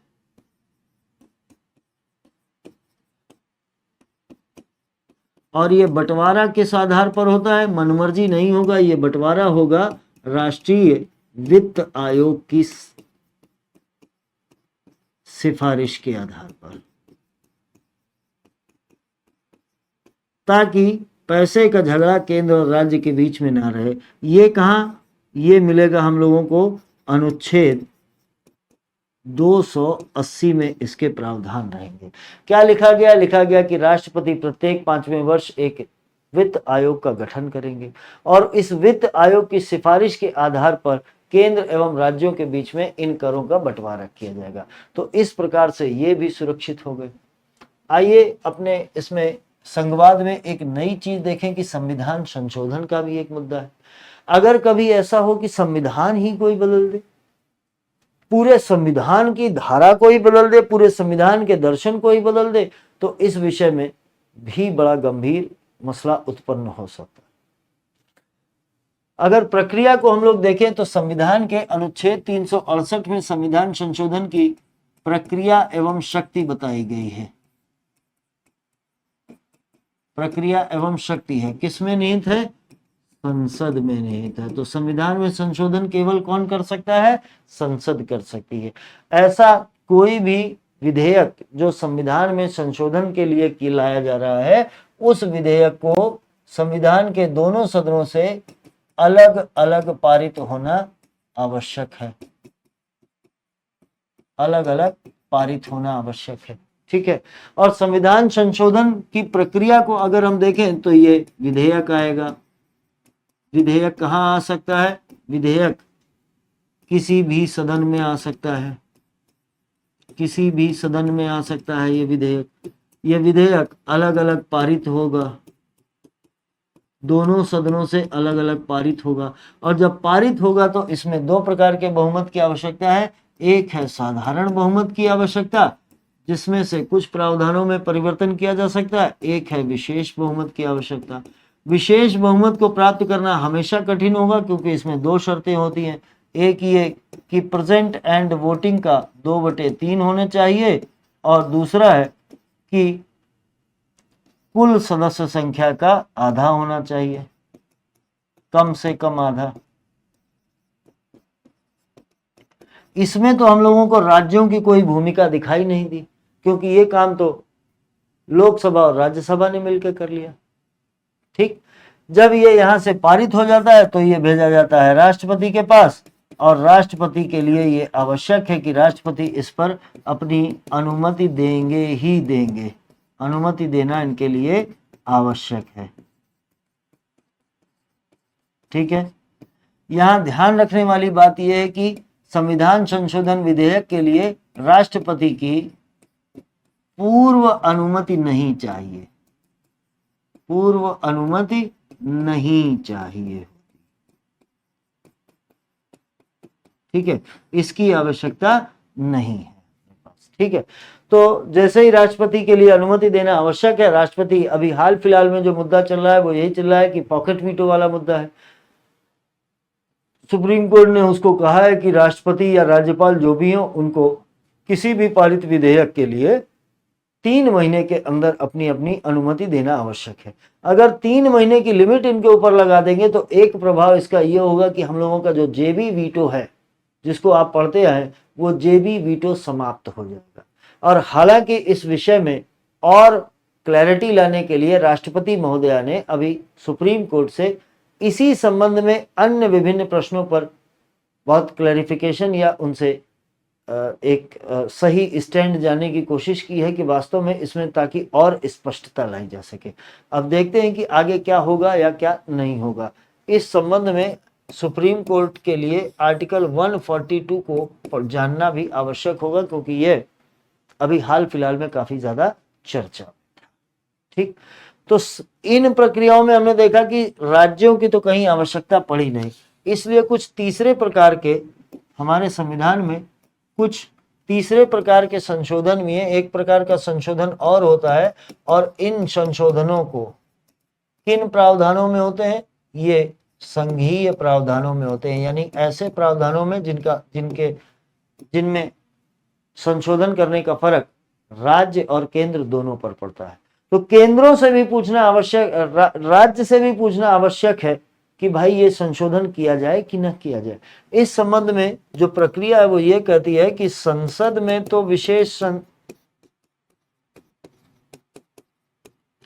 Speaker 2: और ये बंटवारा किस आधार पर होता है? मनमर्जी नहीं होगा, ये बंटवारा होगा राष्ट्रीय वित्त आयोग की सिफारिश के आधार पर, ताकि पैसे का झगड़ा केंद्र और राज्य के बीच में ना रहे। ये कहाँ? ये मिलेगा हम लोगों को अनुच्छेद 280 में इसके प्रावधान रहेंगे। क्या लिखा गया? लिखा गया कि राष्ट्रपति प्रत्येक 5वें वर्ष एक वित्त आयोग का गठन करेंगे और इस वित्त आयोग की सिफारिश के आधार पर केंद्र एवं राज्यों के बीच में इन करों का बंटवारा किया जाएगा। तो इस प्रकार से ये भी सुरक्षित हो गए। आइए अपने इसमें संवाद में एक नई चीज देखें कि संविधान संशोधन का भी एक मुद्दा है। अगर कभी ऐसा हो कि संविधान ही कोई बदल दे, पूरे संविधान की धारा को ही बदल दे, पूरे संविधान के दर्शन को ही बदल दे, तो इस विषय में भी बड़ा गंभीर मसला उत्पन्न हो सकता है। अगर प्रक्रिया को हम लोग देखें तो संविधान के अनुच्छेद 368 में संविधान संशोधन की प्रक्रिया एवं शक्ति बताई गई है। प्रक्रिया एवं शक्ति है किसमें निहित है? संसद में निहित है। तो संविधान में संशोधन केवल कौन कर सकता है? संसद कर सकती है। ऐसा कोई भी विधेयक जो संविधान में संशोधन के लिए लाया जा रहा है, उस विधेयक को संविधान के दोनों सदनों से अलग अलग पारित होना आवश्यक है। अलग अलग पारित होना आवश्यक है। ठीक है। और संविधान संशोधन की प्रक्रिया को अगर हम देखें तो ये विधेयक आएगा। विधेयक कहाँ आ सकता है? विधेयक किसी भी सदन में आ सकता है, किसी भी सदन में आ सकता है ये विधेयक। ये विधेयक अलग अलग पारित होगा, दोनों सदनों से अलग अलग पारित होगा। और जब पारित होगा तो इसमें दो प्रकार के बहुमत की आवश्यकता है। एक है साधारण बहुमत की आवश्यकता, जिसमें से कुछ प्रावधानों में परिवर्तन किया जा सकता है। एक है विशेष बहुमत की आवश्यकता। विशेष बहुमत को प्राप्त करना हमेशा कठिन होगा, क्योंकि इसमें दो शर्तें होती हैं। एक ये कि प्रेजेंट एंड वोटिंग का 2/3 होने चाहिए, और दूसरा है कि कुल सदस्य संख्या का आधा होना चाहिए, कम से कम आधा। इसमें तो हम लोगों को राज्यों की कोई भूमिका दिखाई नहीं दी, क्योंकि ये काम तो लोकसभा और राज्यसभा ने मिलकर कर लिया। ठीक। जब ये यहां से पारित हो जाता है तो ये भेजा जाता है राष्ट्रपति के पास, और राष्ट्रपति के लिए ये आवश्यक है कि राष्ट्रपति इस पर अपनी अनुमति देंगे ही देंगे। अनुमति देना इनके लिए आवश्यक है। ठीक है। यहां ध्यान रखने वाली बात यह है कि संविधान संशोधन विधेयक के लिए राष्ट्रपति की पूर्व अनुमति नहीं चाहिए। पूर्व अनुमति नहीं चाहिए। ठीक है। इसकी आवश्यकता नहीं है। ठीक है। तो जैसे ही राष्ट्रपति के लिए अनुमति देना आवश्यक है, राष्ट्रपति अभी हाल फिलहाल में जो मुद्दा चल रहा है वो यही चल रहा है कि पॉकेट वीटो वाला मुद्दा है। सुप्रीम कोर्ट ने उसको कहा है कि राष्ट्रपति या राज्यपाल जो भी हो, उनको किसी भी पारित विधेयक के लिए 3 महीने के अंदर अपनी अपनी अनुमति देना आवश्यक है। अगर 3 महीने की लिमिट इनके ऊपर लगा देंगे तो एक प्रभाव इसका यह होगा कि हम लोगों का जो जेबी वीटो है, जिसको आप पढ़ते आए, वो जेबी वीटो समाप्त हो जाएगा। और हालांकि इस विषय में और क्लैरिटी लाने के लिए राष्ट्रपति महोदया ने अभी सुप्रीम कोर्ट से इसी संबंध में अन्य विभिन्न प्रश्नों पर बहुत क्लैरिफिकेशन या उनसे एक सही स्टैंड जाने की कोशिश की है कि वास्तव में इसमें, ताकि और स्पष्टता लाई जा सके। अब देखते हैं कि आगे क्या होगा या क्या नहीं होगा। इस संबंध में सुप्रीम कोर्ट के लिए आर्टिकल 142 को जानना भी आवश्यक होगा, क्योंकि यह अभी हाल फिलहाल में काफी ज्यादा चर्चा में था। ठीक। तो इन प्रक्रियाओं में हमने देखा कि राज्यों की तो कहीं आवश्यकता पड़ी नहीं, इसलिए कुछ तीसरे प्रकार के हमारे संविधान में कुछ तीसरे प्रकार के संशोधन में एक प्रकार का संशोधन और होता है, और इन संशोधनों को किन प्रावधानों में होते हैं? ये संघीय प्रावधानों में होते हैं, यानी ऐसे प्रावधानों में जिनमें संशोधन करने का फर्क राज्य और केंद्र दोनों पर पड़ता है। तो केंद्रों से भी पूछना आवश्यक, राज्य से भी पूछना आवश्यक है कि भाई ये संशोधन किया जाए कि न किया जाए। इस संबंध में जो प्रक्रिया है वो ये कहती है कि संसद में तो विशेष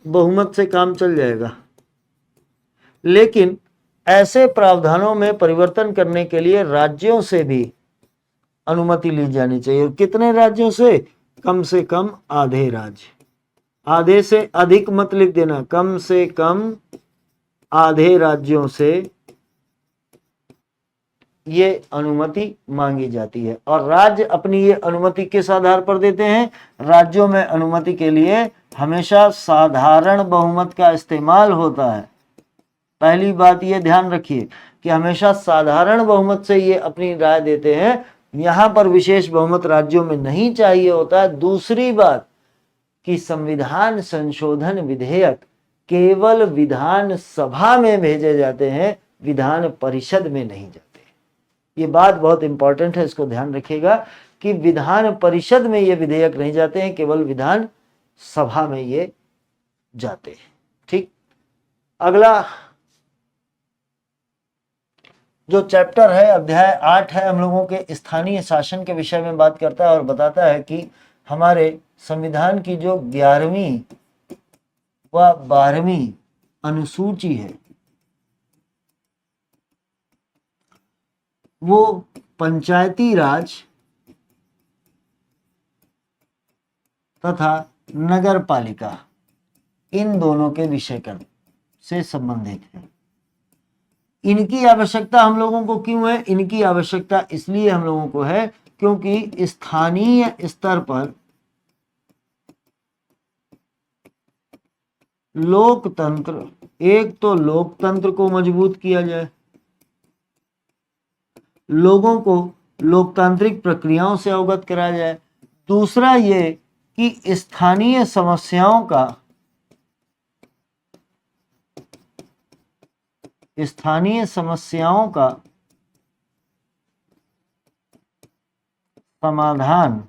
Speaker 2: बहुमत से काम चल जाएगा, लेकिन ऐसे प्रावधानों में परिवर्तन करने के लिए राज्यों से भी अनुमति ली जानी चाहिए। और कितने राज्यों से? कम से कम आधे राज्य, आधे से अधिक मत लिख देना, कम से कम आधे राज्यों से ये अनुमति मांगी जाती है। और राज्य अपनी ये अनुमति किस आधार पर देते हैं? राज्यों में अनुमति के लिए हमेशा साधारण बहुमत का इस्तेमाल होता है। पहली बात ये ध्यान रखिए कि हमेशा साधारण बहुमत से ये अपनी राय देते हैं, यहां पर विशेष बहुमत राज्यों में नहीं चाहिए होता है। दूसरी बात कि संविधान संशोधन विधेयक केवल विधान सभा में भेजे जाते हैं, विधान परिषद में नहीं जाते। ये बात बहुत इंपॉर्टेंट है, इसको ध्यान रखिएगा कि विधान परिषद में ये विधेयक नहीं जाते हैं, केवल विधान सभा में ये जाते हैं। ठीक, अगला जो चैप्टर है, अध्याय 8 है, हम लोगों के स्थानीय शासन के विषय में बात करता है और बताता है कि हमारे संविधान की जो 11वीं व 12वीं अनुसूची है वो पंचायती राज तथा नगर पालिका इन दोनों के विषय से संबंधित है। इनकी आवश्यकता हम लोगों को क्यों है? इनकी आवश्यकता इसलिए हम लोगों को है क्योंकि स्थानीय स्तर पर लोकतंत्र, एक तो लोकतंत्र को मजबूत किया जाए, लोगों को लोकतांत्रिक प्रक्रियाओं से अवगत कराया जाए। दूसरा ये कि स्थानीय समस्याओं का समाधान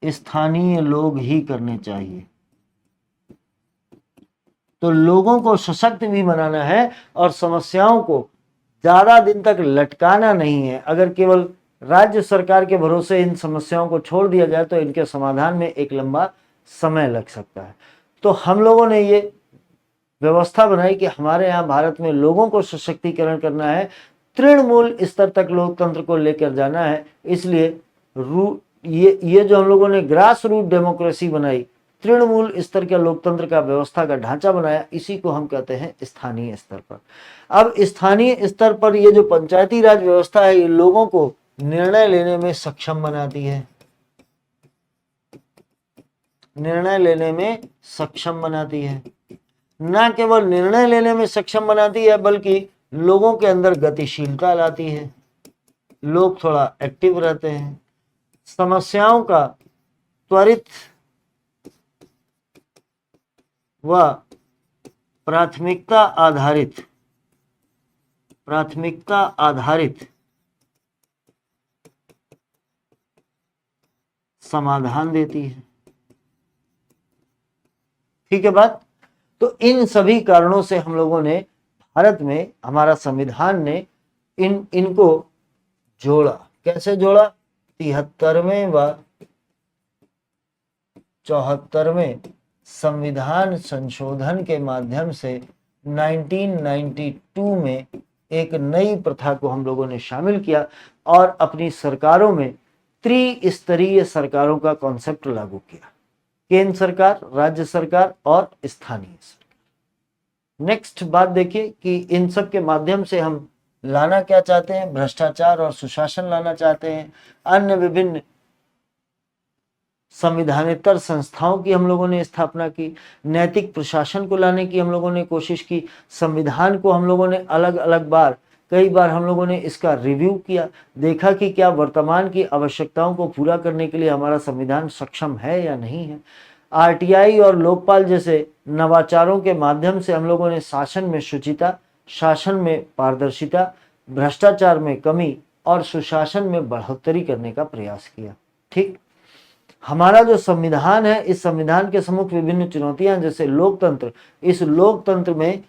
Speaker 2: स्थानीय लोग ही करने चाहिए। तो लोगों को सशक्त भी बनाना है और समस्याओं को ज्यादा दिन तक लटकाना नहीं है। अगर केवल राज्य सरकार के भरोसे इन समस्याओं को छोड़ दिया जाए तो इनके समाधान में एक लंबा समय लग सकता है। तो हम लोगों ने ये व्यवस्था बनाई कि हमारे यहाँ भारत में लोगों को सशक्तिकरण करना है, तृणमूल स्तर तक लोकतंत्र को लेकर जाना है। इसलिए ये जो हम लोगों ने ग्रास रूट डेमोक्रेसी बनाई, तृणमूल स्तर के लोकतंत्र का व्यवस्था का ढांचा बनाया, इसी को हम कहते हैं स्थानीय स्तर पर। अब स्थानीय स्तर पर ये जो पंचायती राज व्यवस्था है, ये लोगों को निर्णय लेने में सक्षम बनाती है, निर्णय लेने में सक्षम बनाती है। न केवल निर्णय लेने में सक्षम बनाती है बल्कि लोगों के अंदर गतिशीलता लाती है, लोग थोड़ा एक्टिव रहते हैं, समस्याओं का त्वरित व प्राथमिकता आधारित समाधान देती है। ठीक है बात। तो इन सभी कारणों से हम लोगों ने भारत में, हमारा संविधान ने इनको जोड़ा। कैसे जोड़ा? 73वें व 74वें संविधान संशोधन के माध्यम से 1992 में एक नई प्रथा को हम लोगों ने शामिल किया और अपनी सरकारों में त्रिस्तरीय सरकारों का कॉन्सेप्ट लागू किया, केंद्र सरकार, राज्य सरकार और स्थानीय सरकार। नेक्स्ट बात देखिए कि इन सब के माध्यम से हम लाना क्या चाहते हैं? भ्रष्टाचार और सुशासन लाना चाहते हैं। अन्य विभिन्न संविधानेतर संस्थाओं की हम लोगों ने स्थापना की, नैतिक प्रशासन को लाने की हम लोगों ने कोशिश की, संविधान को हम लोगों ने अलग अलग बार कई बार हम लोगों ने इसका रिव्यू किया, देखा कि क्या वर्तमान की आवश्यकताओं को पूरा करने के लिए हमारा संविधान सक्षम है या नहीं है। आरटीआई और लोकपाल जैसे नवाचारों के माध्यम से हम लोगों ने शासन में शुचिता, शासन में पारदर्शिता, भ्रष्टाचार में कमी और सुशासन में बढ़ोतरी करने का प्रयास किया। ठीक, हमारा जो संविधान है, इस संविधान के सम्मुख विभिन्न चुनौतियां जैसे लोकतंत्र, इस लोकतंत्र में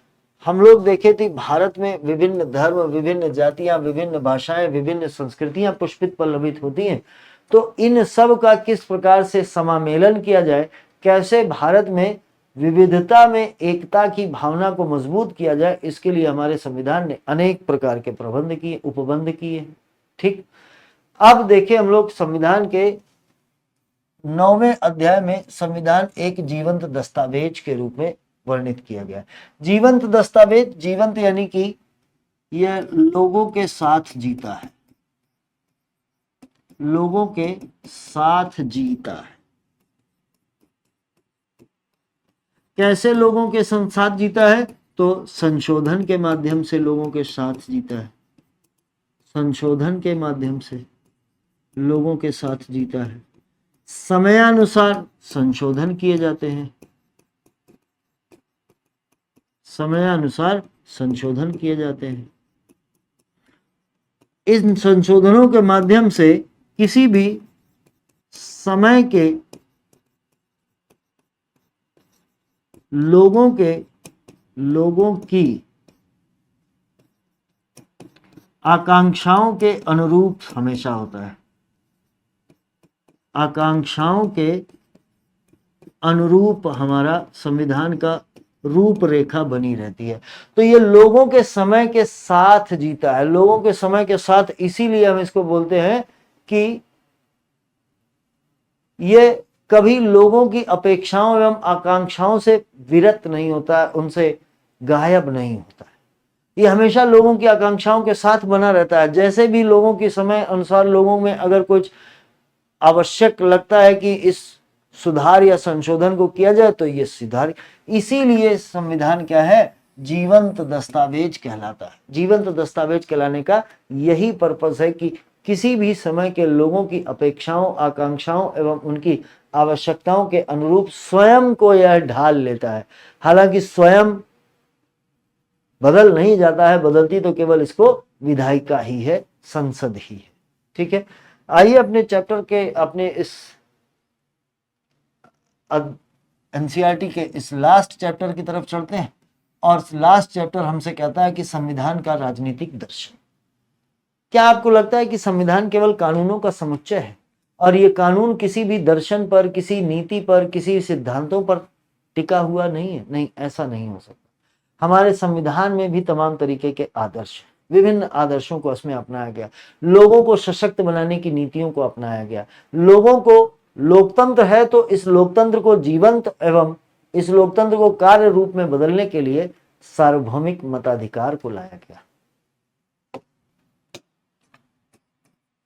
Speaker 2: हम लोग देखे थे भारत में विभिन्न धर्म, विभिन्न जातियां, विभिन्न भाषाएं, विभिन्न संस्कृतियां पुष्पित पल्लवित होती हैं। तो इन सब का किस प्रकार से समामेलन किया जाए, कैसे भारत में विविधता में एकता की भावना को मजबूत किया जाए, इसके लिए हमारे संविधान ने अनेक प्रकार के प्रबंध किए, उपबंध किए हैं। ठीक, अब देखिए हम लोग संविधान के 9वें अध्याय में संविधान एक जीवंत दस्तावेज के रूप में वर्णित किया गया है। जीवंत दस्तावेज, जीवंत यानी कि यह लोगों के साथ जीता है, लोगों के साथ जीता है। कैसे लोगों के साथ जीता है? तो संशोधन के माध्यम से लोगों के साथ जीता है, संशोधन के माध्यम से लोगों के साथ जीता है। समयानुसार संशोधन किए जाते हैं, समयानुसार संशोधन किए जाते हैं। इन संशोधनों के माध्यम से किसी भी समय के लोगों की आकांक्षाओं के अनुरूप हमेशा होता है, आकांक्षाओं के अनुरूप हमारा संविधान का रूपरेखा बनी रहती है। तो ये लोगों के समय के साथ जीता है, लोगों के समय के साथ, इसीलिए हम इसको बोलते हैं कि ये कभी लोगों की अपेक्षाओं एवं आकांक्षाओं से विरत नहीं होता है, उनसे गायब नहीं होता है। ये हमेशा लोगों की आकांक्षाओं के साथ बना रहता है। जैसे भी लोगों के समय अनुसार लोगों में अगर कुछ आवश्यक लगता है कि इस सुधार या संशोधन को किया जाए तो ये सुधार, इसीलिए संविधान क्या है? जीवंत दस्तावेज कहलाता है। जीवंत दस्तावेज कहलाने का यही पर्पस है कि किसी भी समय के लोगों की अपेक्षाओं, आकांक्षाओं एवं उनकी आवश्यकताओं के अनुरूप स्वयं को यह ढाल लेता है। हालांकि स्वयं बदल नहीं जाता है, बदलती तो केवल इसको विधायिका ही है, संसद ही है। ठीक है, आइए अपने चैप्टर के, अपने इस एनसीईआरटी के इस लास्ट चैप्टर की तरफ चलते हैं। और लास्ट चैप्टर हमसे कहता है कि संविधान का राजनीतिक दर्शन। क्या आपको लगता है कि संविधान केवल कानूनों का समुच्चय है और ये कानून किसी भी दर्शन पर, किसी नीति पर, किसी सिद्धांतों पर टिका हुआ नहीं है? नहीं, ऐसा नहीं हो सकता। हमारे संविधान में भी तमाम तरीके के आदर्श, विभिन्न आदर्शों को इसमें अपनाया गया, लोगों को सशक्त बनाने की नीतियों को अपनाया गया। लोगों को लोकतंत्र है तो इस लोकतंत्र को जीवंत एवं इस लोकतंत्र को कार्य रूप में बदलने के लिए सार्वभौमिक मताधिकार को लाया गया।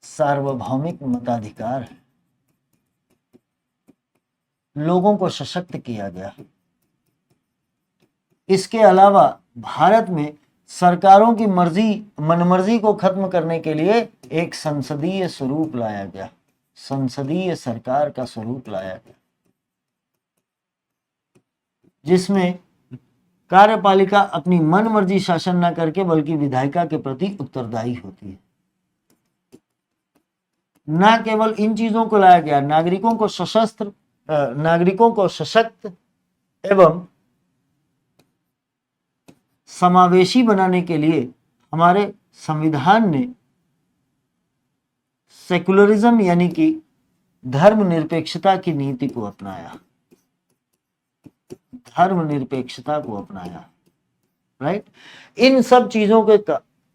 Speaker 2: सार्वभौमिक मताधिकार है, लोगों को सशक्त किया गया। इसके अलावा भारत में सरकारों की मनमर्जी को खत्म करने के लिए एक संसदीय स्वरूप लाया गया, संसदीय सरकार का स्वरूप लाया गया, जिसमें कार्यपालिका अपनी मनमर्जी शासन न करके बल्कि विधायिका के प्रति उत्तरदायी होती है। न केवल इन चीजों को लाया गया, नागरिकों को सशक्त एवं समावेशी बनाने के लिए हमारे संविधान ने सेकुलरिज्म यानी कि धर्मनिरपेक्षता की नीति को अपनाया, धर्मनिरपेक्षता को अपनाया। राइट, इन सब चीजों के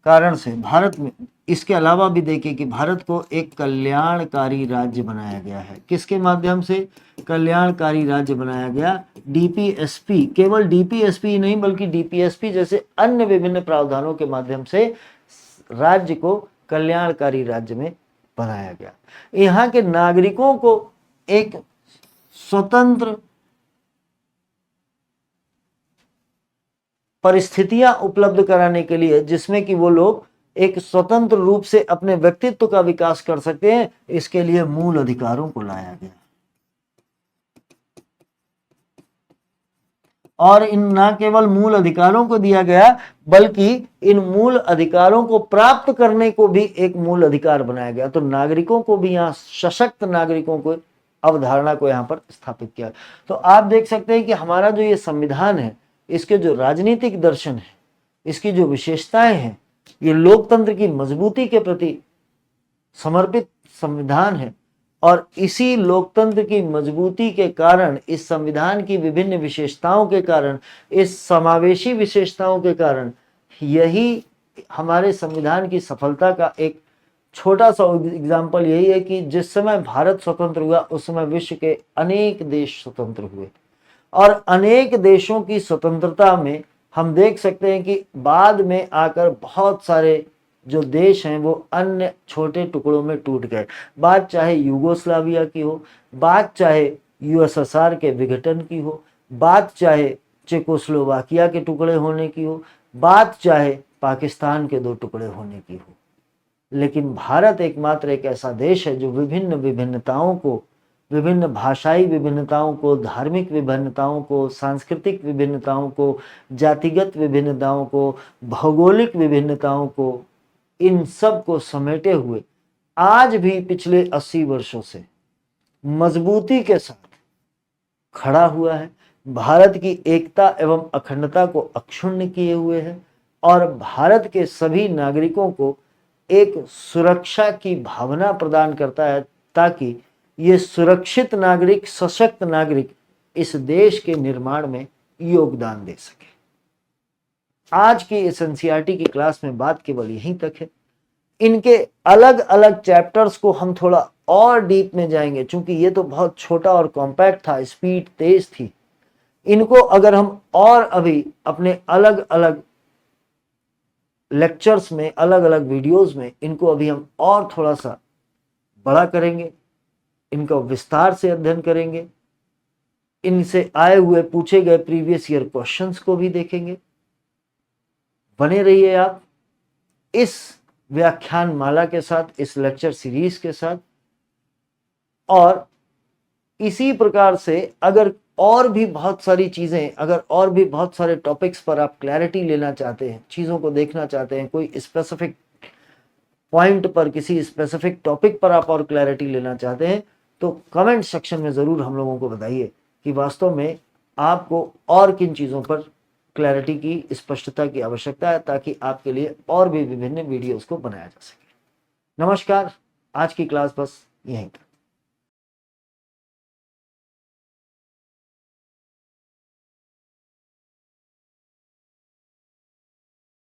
Speaker 2: कारण से भारत में, इसके अलावा भी देखिए कि भारत को एक कल्याणकारी राज्य बनाया गया है। किसके माध्यम से कल्याणकारी राज्य बनाया गया? डीपीएसपी, केवल डीपीएसपी नहीं बल्कि डीपीएसपी जैसे अन्य विभिन्न प्रावधानों के माध्यम से राज्य को कल्याणकारी राज्य में बनाया गया। यहाँ के नागरिकों को एक स्वतंत्र परिस्थितियां उपलब्ध कराने के लिए, जिसमें कि वो लोग एक स्वतंत्र रूप से अपने व्यक्तित्व का विकास कर सकते हैं, इसके लिए मूल अधिकारों को लाया गया। और इन न केवल मूल अधिकारों को दिया गया, बल्कि इन मूल अधिकारों को प्राप्त करने को भी एक मूल अधिकार बनाया गया। तो नागरिकों को भी यहाँ सशक्त नागरिकों को अवधारणा को यहाँ पर स्थापित किया। तो आप देख सकते हैं कि हमारा जो ये संविधान है, इसके जो राजनीतिक दर्शन है, इसकी जो विशेषताएं हैं, ये लोकतंत्र की मजबूती के प्रति समर्पित संविधान है। और इसी लोकतंत्र की मजबूती के कारण, इस संविधान की विभिन्न विशेषताओं के कारण, इस समावेशी विशेषताओं के कारण, यही हमारे संविधान की सफलता का एक छोटा सा एग्जाम्पल यही है कि जिस समय भारत स्वतंत्र हुआ उस समय विश्व के अनेक देश स्वतंत्र हुए। और अनेक देशों की स्वतंत्रता में हम देख सकते हैं कि बाद में आकर बहुत सारे जो देश हैं वो अन्य छोटे टुकड़ों में टूट गए। बात चाहे यूगोस्लाविया की हो, बात चाहे यूएसएसआर के विघटन की हो, बात चाहे चेकोस्लोवाकिया के टुकड़े होने की हो, बात चाहे पाकिस्तान के 2 टुकड़े होने की हो। लेकिन भारत एकमात्र एक ऐसा देश है जो विभिन्न विभिन्नताओं को, विभिन्न भाषाई विभिन्नताओं को, धार्मिक विभिन्नताओं को, सांस्कृतिक विभिन्नताओं को, जातिगत विभिन्नताओं को, भौगोलिक विभिन्नताओं को, इन सब को समेटे हुए आज भी पिछले 80 वर्षों से मजबूती के साथ खड़ा हुआ है। भारत की एकता एवं अखंडता को अक्षुण्ण किए हुए है और भारत के सभी नागरिकों को एक सुरक्षा की भावना प्रदान करता है, ताकि ये सुरक्षित नागरिक, सशक्त नागरिक इस देश के निर्माण में योगदान दे सके। आज की इस एनसीईआरटी की क्लास में बात केवल यहीं तक है। इनके अलग अलग चैप्टर्स को हम थोड़ा और डीप में जाएंगे, क्योंकि ये तो बहुत छोटा और कॉम्पैक्ट था, स्पीड तेज थी। इनको अगर हम और अभी अपने अलग अलग लेक्चर्स में, अलग अलग वीडियोस में इनको अभी हम और थोड़ा सा बड़ा करेंगे, इनका विस्तार से अध्ययन करेंगे, इनसे आए हुए पूछे गए प्रीवियस ईयर क्वेश्चंस को भी देखेंगे। बने रहिए आप इस व्याख्यान माला के साथ, इस लेक्चर सीरीज के साथ। और इसी प्रकार से अगर और भी बहुत सारी चीजें, अगर और भी बहुत सारे टॉपिक्स पर आप क्लैरिटी लेना चाहते हैं, चीजों को देखना चाहते हैं, कोई स्पेसिफिक पॉइंट पर, किसी स्पेसिफिक टॉपिक पर आप और क्लैरिटी लेना चाहते हैं, तो कमेंट सेक्शन में जरूर हम लोगों को बताइए कि वास्तव में आपको और किन चीजों पर क्लैरिटी की, स्पष्टता की आवश्यकता है, ताकि आपके लिए और भी विभिन्न वीडियोस को बनाया जा सके। नमस्कार, आज की क्लास बस यहीं तक।